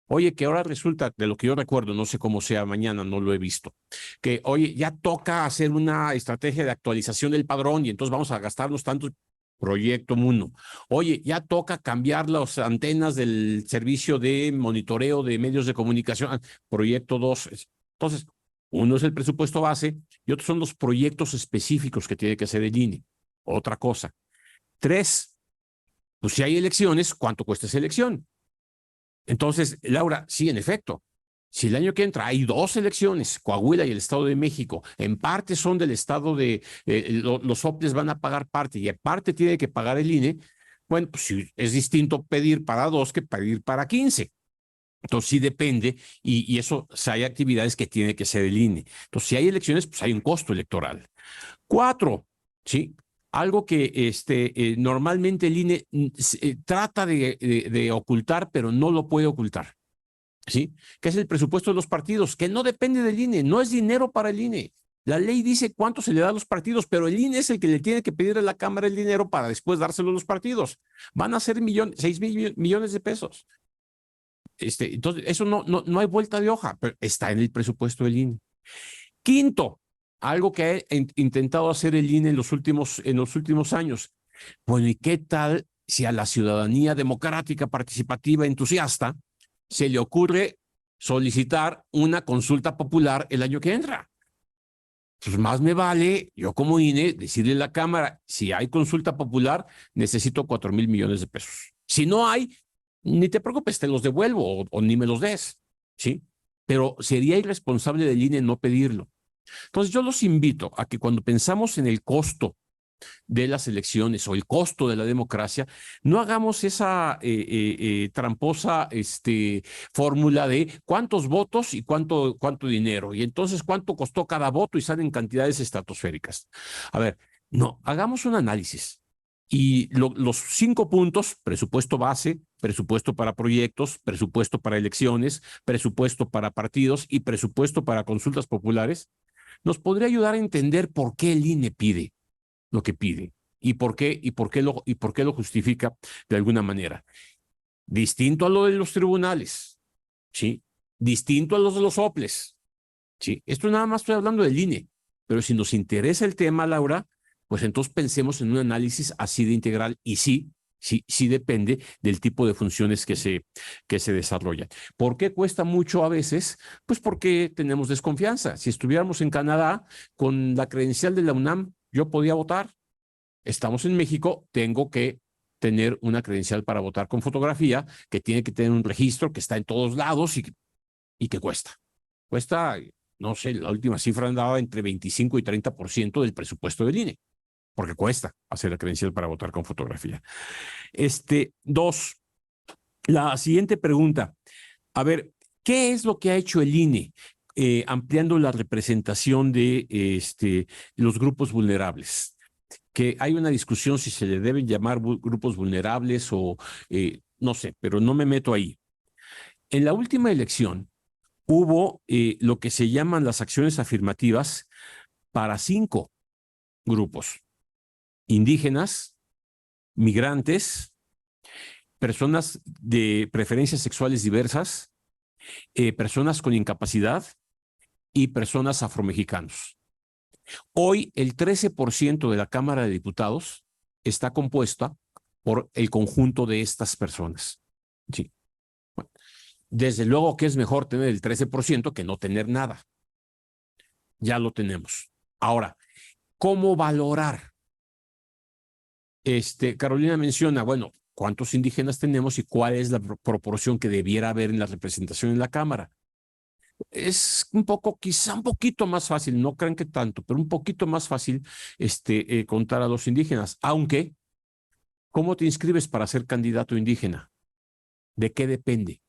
Oye, que ahora resulta, de lo que yo recuerdo, no sé cómo sea mañana, no lo he visto, que oye, ya toca hacer una estrategia de actualización del padrón y entonces vamos a gastarnos tantos. Proyecto 1. Oye, ya toca cambiar las antenas del servicio de monitoreo de medios de comunicación. Proyecto 2. Entonces, uno es el presupuesto base y otros son los proyectos específicos que tiene que hacer el INE. Otra cosa. 3, pues si hay elecciones, ¿cuánto cuesta esa elección? Entonces, Laura, sí, en efecto, si el año que entra hay 2 elecciones, Coahuila y el Estado de México, en parte son del Estado de, los OPLES van a pagar parte y en parte tiene que pagar el INE, bueno, pues sí, es distinto pedir para 2 que pedir para 15. Entonces sí depende y eso, o sea, hay actividades que tiene que ser el INE. Entonces si hay elecciones, pues hay un costo electoral. 4, ¿sí? algo que normalmente el INE trata de ocultar, pero no lo puede ocultar, ¿sí? Que es el presupuesto de los partidos, que no depende del INE, no es dinero para el INE. La ley dice cuánto se le da a los partidos, pero el INE es el que le tiene que pedir a la Cámara el dinero para después dárselo a los partidos. Van a ser 6,000 millones de pesos. Entonces, eso no hay vuelta de hoja, pero está en el presupuesto del INE. Quinto, algo que ha intentado hacer el INE en los últimos años. Bueno, ¿y qué tal si a la ciudadanía democrática, participativa, entusiasta, se le ocurre solicitar una consulta popular el año que entra? Pues más me vale, yo como INE, decirle a la Cámara, si hay consulta popular, necesito 4,000 millones de pesos. Si no hay, ni te preocupes, te los devuelvo o ni me los des, ¿sí? Pero sería irresponsable del INE no pedirlo. Entonces yo los invito a que cuando pensamos en el costo de las elecciones o el costo de la democracia, no hagamos esa tramposa fórmula de cuántos votos y cuánto dinero, y entonces cuánto costó cada voto y salen cantidades estratosféricas. A ver, no, hagamos un análisis. Y los 5 puntos, presupuesto base, presupuesto para proyectos, presupuesto para elecciones, presupuesto para partidos y presupuesto para consultas populares, nos podría ayudar a entender por qué el INE pide lo que pide y por qué lo justifica de alguna manera. Distinto a lo de los tribunales, ¿sí? Distinto a los de los soples, ¿sí? Esto nada más estoy hablando del INE, pero si nos interesa el tema, Laura, pues entonces pensemos en un análisis así de integral y sí depende del tipo de funciones que se desarrollan. ¿Por qué cuesta mucho a veces? Pues porque tenemos desconfianza. Si estuviéramos en Canadá, con la credencial de la UNAM, yo podía votar. Estamos en México, tengo que tener una credencial para votar con fotografía, que tiene que tener un registro que está en todos lados y que cuesta. Cuesta, no sé, la última cifra andaba entre 25 y 30% del presupuesto del INE, porque cuesta hacer la credencial para votar con fotografía. 2, la siguiente pregunta. A ver, ¿qué es lo que ha hecho el INE ampliando la representación de los grupos vulnerables? Que hay una discusión si se le deben llamar grupos vulnerables o no sé, pero no me meto ahí. En la última elección hubo lo que se llaman las acciones afirmativas para 5 grupos: indígenas, migrantes, personas de preferencias sexuales diversas, personas con incapacidad y personas afromexicanos. Hoy el 13% de la Cámara de Diputados está compuesta por el conjunto de estas personas. Sí. Bueno, desde luego que es mejor tener el 13% que no tener nada. Ya lo tenemos. Ahora, ¿cómo valorar? Carolina menciona, bueno, ¿cuántos indígenas tenemos y cuál es la proporción que debiera haber en la representación en la Cámara? Es quizá un poquito más fácil, no crean que tanto, pero un poquito más fácil contar a los indígenas. Aunque, ¿cómo te inscribes para ser candidato indígena? ¿De qué depende?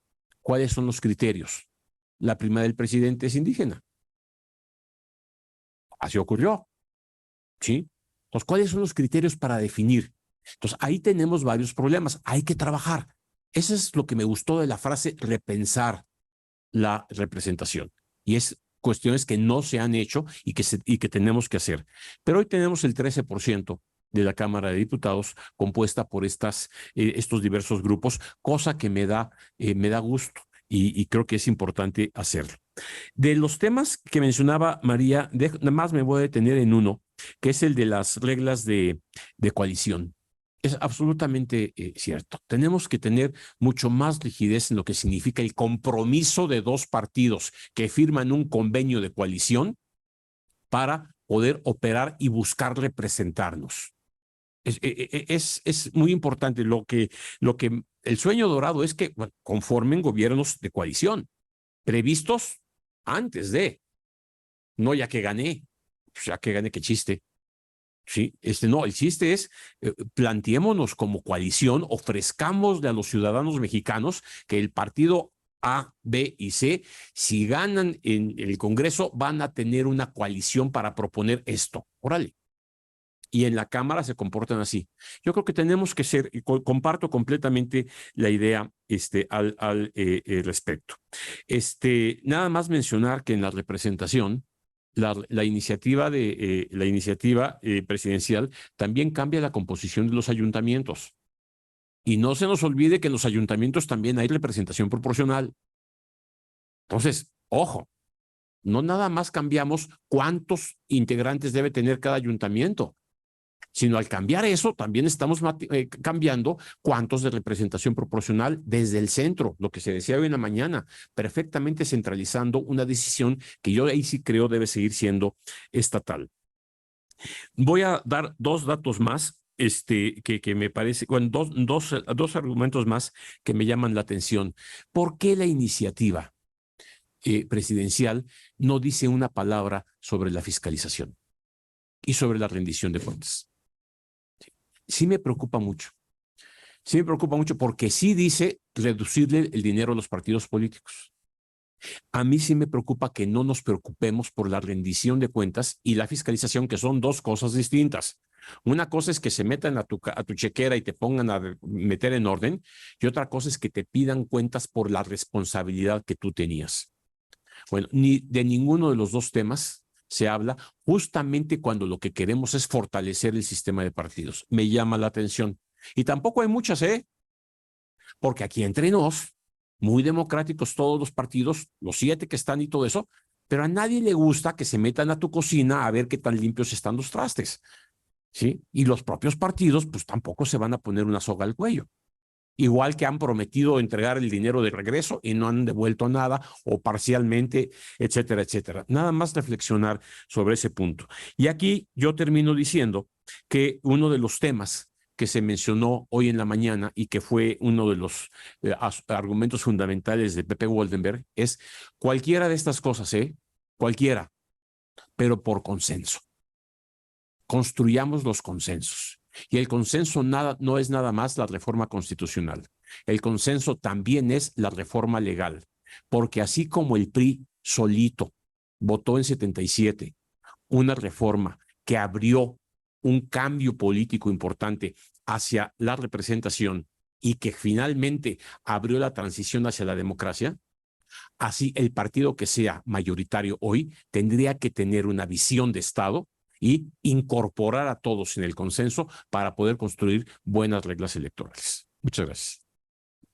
¿Cuáles son los criterios? La prima del presidente es indígena. Así ocurrió, ¿sí? Entonces, ¿cuáles son los criterios para definir? Entonces, ahí tenemos varios problemas. Hay que trabajar. Eso es lo que me gustó de la frase repensar la representación. Y es cuestiones que no se han hecho y que tenemos que hacer. Pero hoy tenemos el 13% de la Cámara de Diputados compuesta por estos diversos grupos, cosa que me da gusto y creo que es importante hacerlo. De los temas que mencionaba María, nada más me voy a detener en uno, que es el de las reglas de coalición. Es absolutamente cierto. Tenemos que tener mucho más rigidez en lo que significa el compromiso de 2 partidos que firman un convenio de coalición para poder operar y buscar representarnos. Es muy importante. Lo que el sueño dorado es que conformen gobiernos de coalición, previstos antes de, no ya que gané, qué chiste. Sí, no, el chiste es, planteémonos como coalición, ofrezcámosle a los ciudadanos mexicanos que el partido A, B y C, si ganan en el Congreso, van a tener una coalición para proponer esto. Órale. y en la Cámara se comportan así. Yo creo que tenemos que ser, y comparto completamente la idea al respecto. Nada más mencionar que en la representación, la iniciativa presidencial también cambia la composición de los ayuntamientos. Y no se nos olvide que en los ayuntamientos también hay representación proporcional. Entonces, ojo, no nada más cambiamos cuántos integrantes debe tener cada ayuntamiento, sino al cambiar eso también estamos cambiando cuántos de representación proporcional desde el centro, lo que se decía hoy en la mañana, perfectamente centralizando una decisión que yo ahí sí creo debe seguir siendo estatal. Voy a dar dos datos más que me parece, bueno, dos argumentos más que me llaman la atención. ¿Por qué la iniciativa presidencial no dice una palabra sobre la fiscalización y sobre la rendición de cuentas? Sí me preocupa mucho. Sí me preocupa mucho porque sí dice reducirle el dinero a los partidos políticos. A mí sí me preocupa que no nos preocupemos por la rendición de cuentas y la fiscalización, que son dos cosas distintas. Una cosa es que se metan a tu chequera y te pongan a meter en orden, y otra cosa es que te pidan cuentas por la responsabilidad que tú tenías. Bueno, ni de ninguno de los dos temas se habla justamente cuando lo que queremos es fortalecer el sistema de partidos. Me llama la atención. Y tampoco hay muchas, porque aquí entre nos, muy democráticos todos los partidos, los 7 que están y todo eso, pero a nadie le gusta que se metan a tu cocina a ver qué tan limpios están los trastes, ¿sí? Y los propios partidos, pues tampoco se van a poner una soga al cuello. Igual que han prometido entregar el dinero de regreso y no han devuelto nada o parcialmente, etcétera, etcétera. Nada más reflexionar sobre ese punto. Y aquí yo termino diciendo que uno de los temas que se mencionó hoy en la mañana y que fue uno de los argumentos fundamentales de Pepe Woldenberg es cualquiera de estas cosas, cualquiera, pero por consenso. Construyamos los consensos. Y el consenso no es nada más la reforma constitucional. El consenso también es la reforma legal, porque así como el PRI solito votó en 77 una reforma que abrió un cambio político importante hacia la representación y que finalmente abrió la transición hacia la democracia, así el partido que sea mayoritario hoy tendría que tener una visión de Estado y incorporar a todos en el consenso para poder construir buenas reglas electorales. Muchas gracias.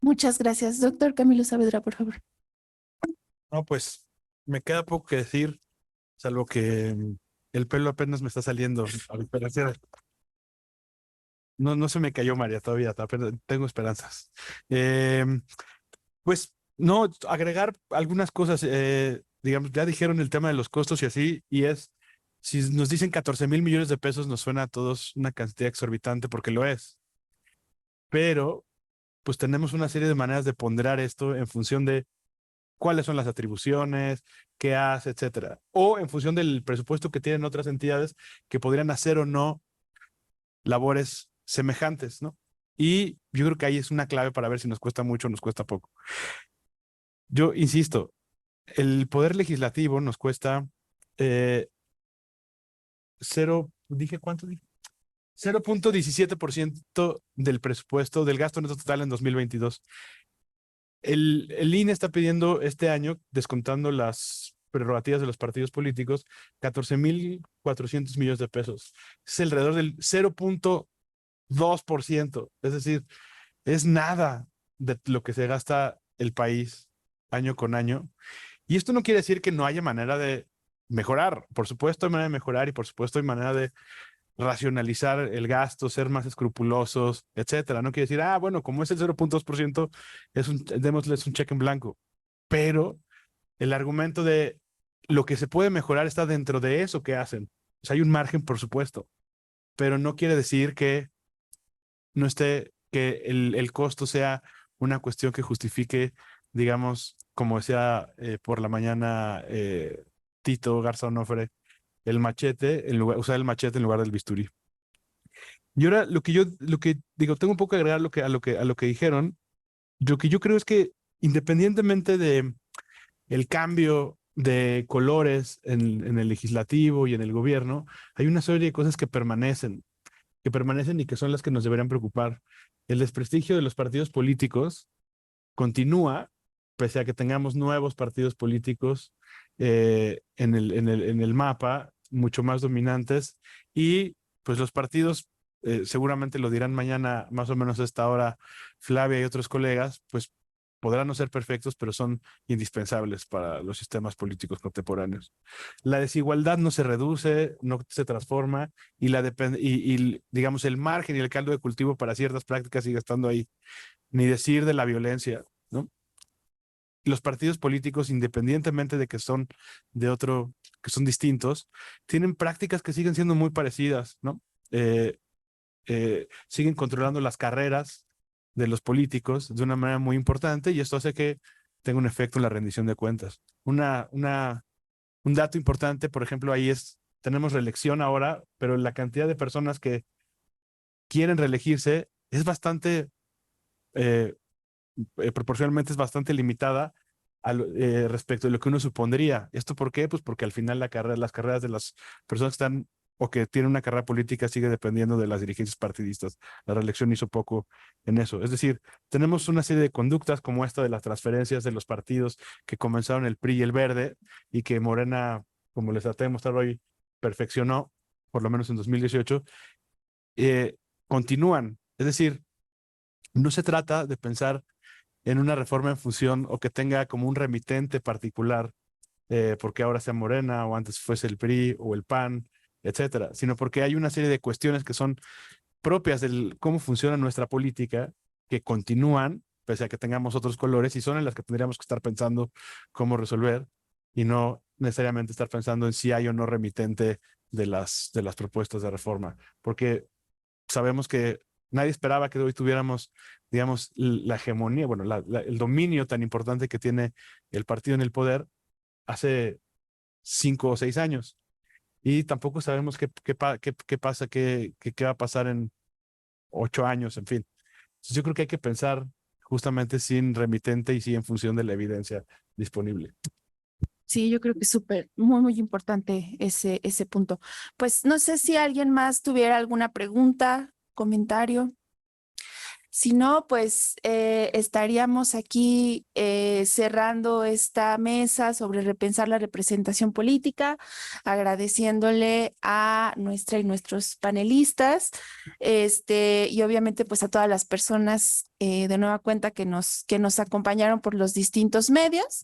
Muchas gracias. Doctor Camilo Saavedra, por favor. No, pues me queda poco que decir, salvo que el pelo apenas me está saliendo. No se me cayó, María, todavía, apenas tengo esperanzas. Pues no, agregar algunas cosas, digamos, ya dijeron el tema de los costos y así, y si nos dicen 14,000 millones de pesos, nos suena a todos una cantidad exorbitante porque lo es. Pero, pues tenemos una serie de maneras de ponderar esto en función de cuáles son las atribuciones, qué hace, etcétera. O en función del presupuesto que tienen otras entidades que podrían hacer o no labores semejantes, ¿no? Y yo creo que ahí es una clave para ver si nos cuesta mucho o nos cuesta poco. Yo insisto, el poder legislativo nos cuesta dije cuánto dije, 0.17% del presupuesto del gasto neto total en 2022. El INE está pidiendo este año, descontando las prerrogativas de los partidos políticos, 14,400 millones de pesos. Es alrededor del 0.2%. Es decir, es nada de lo que se gasta el país año con año. Y esto no quiere decir que no haya manera de mejorar. Por supuesto hay manera de mejorar y por supuesto hay manera de racionalizar el gasto, ser más escrupulosos, etcétera. No quiere decir, bueno, como es el 0.2%, démosles un cheque en blanco. Pero el argumento de lo que se puede mejorar está dentro de eso que hacen. O sea, hay un margen, por supuesto, pero no quiere decir que no esté, que el costo sea una cuestión que justifique, digamos, como decía por la mañana Tito Garza Onofre, usar el machete en lugar del bisturí. Y ahora lo que digo, tengo un poco que agregar a lo que dijeron. Lo que yo creo es que independientemente de el cambio de colores en el legislativo y en el gobierno, hay una serie de cosas que permanecen. que permanecen y que son las que nos deberían preocupar. El desprestigio de los partidos políticos continúa, pese a que tengamos nuevos partidos políticos en el mapa, mucho más dominantes, y pues los partidos, seguramente lo dirán mañana más o menos a esta hora Flavia y otros colegas, pues podrán no ser perfectos, pero son indispensables para los sistemas políticos contemporáneos. La desigualdad no se reduce, no se transforma, y digamos el margen y el caldo de cultivo para ciertas prácticas sigue estando ahí. Ni decir de la violencia, ¿no? Los partidos políticos, independientemente de que son que son distintos, tienen prácticas que siguen siendo muy parecidas, ¿no? Siguen controlando las carreras de los políticos de una manera muy importante, y esto hace que tenga un efecto en la rendición de cuentas. Un dato importante, por ejemplo, ahí tenemos reelección ahora, pero la cantidad de personas que quieren reelegirse es bastante, proporcionalmente es bastante limitada respecto de lo que uno supondría. ¿Esto por qué? Pues porque al final las carreras de las personas que están o que tienen una carrera política sigue dependiendo de las dirigencias partidistas. La reelección hizo poco en eso. Es decir, tenemos una serie de conductas como esta de las transferencias de los partidos que comenzaron el PRI y el Verde, y que Morena, como les traté de mostrar hoy, perfeccionó, por lo menos en 2018, continúan. Es decir, no se trata de pensar en una reforma en función o que tenga como un remitente particular, porque ahora sea Morena o antes fuese el PRI o el PAN, etcétera, sino porque hay una serie de cuestiones que son propias de cómo funciona nuestra política, que continúan, pese a que tengamos otros colores, y son en las que tendríamos que estar pensando cómo resolver, y no necesariamente estar pensando en si hay o no remitente de las propuestas de reforma, porque sabemos que nadie esperaba que hoy tuviéramos, digamos, la hegemonía, bueno, el dominio tan importante que tiene el partido en el poder hace 5 o 6 años. Y tampoco sabemos qué pasa, qué va a pasar en 8 años, en fin. Entonces yo creo que hay que pensar justamente sin remitente y sí en función de la evidencia disponible. Sí, yo creo que es muy, muy importante ese punto. Pues no sé si alguien más tuviera alguna pregunta, comentario. Si no, pues estaríamos aquí cerrando esta mesa sobre repensar la representación política, agradeciéndole a nuestra y nuestros panelistas, y obviamente pues a todas las personas de nueva cuenta que nos acompañaron por los distintos medios.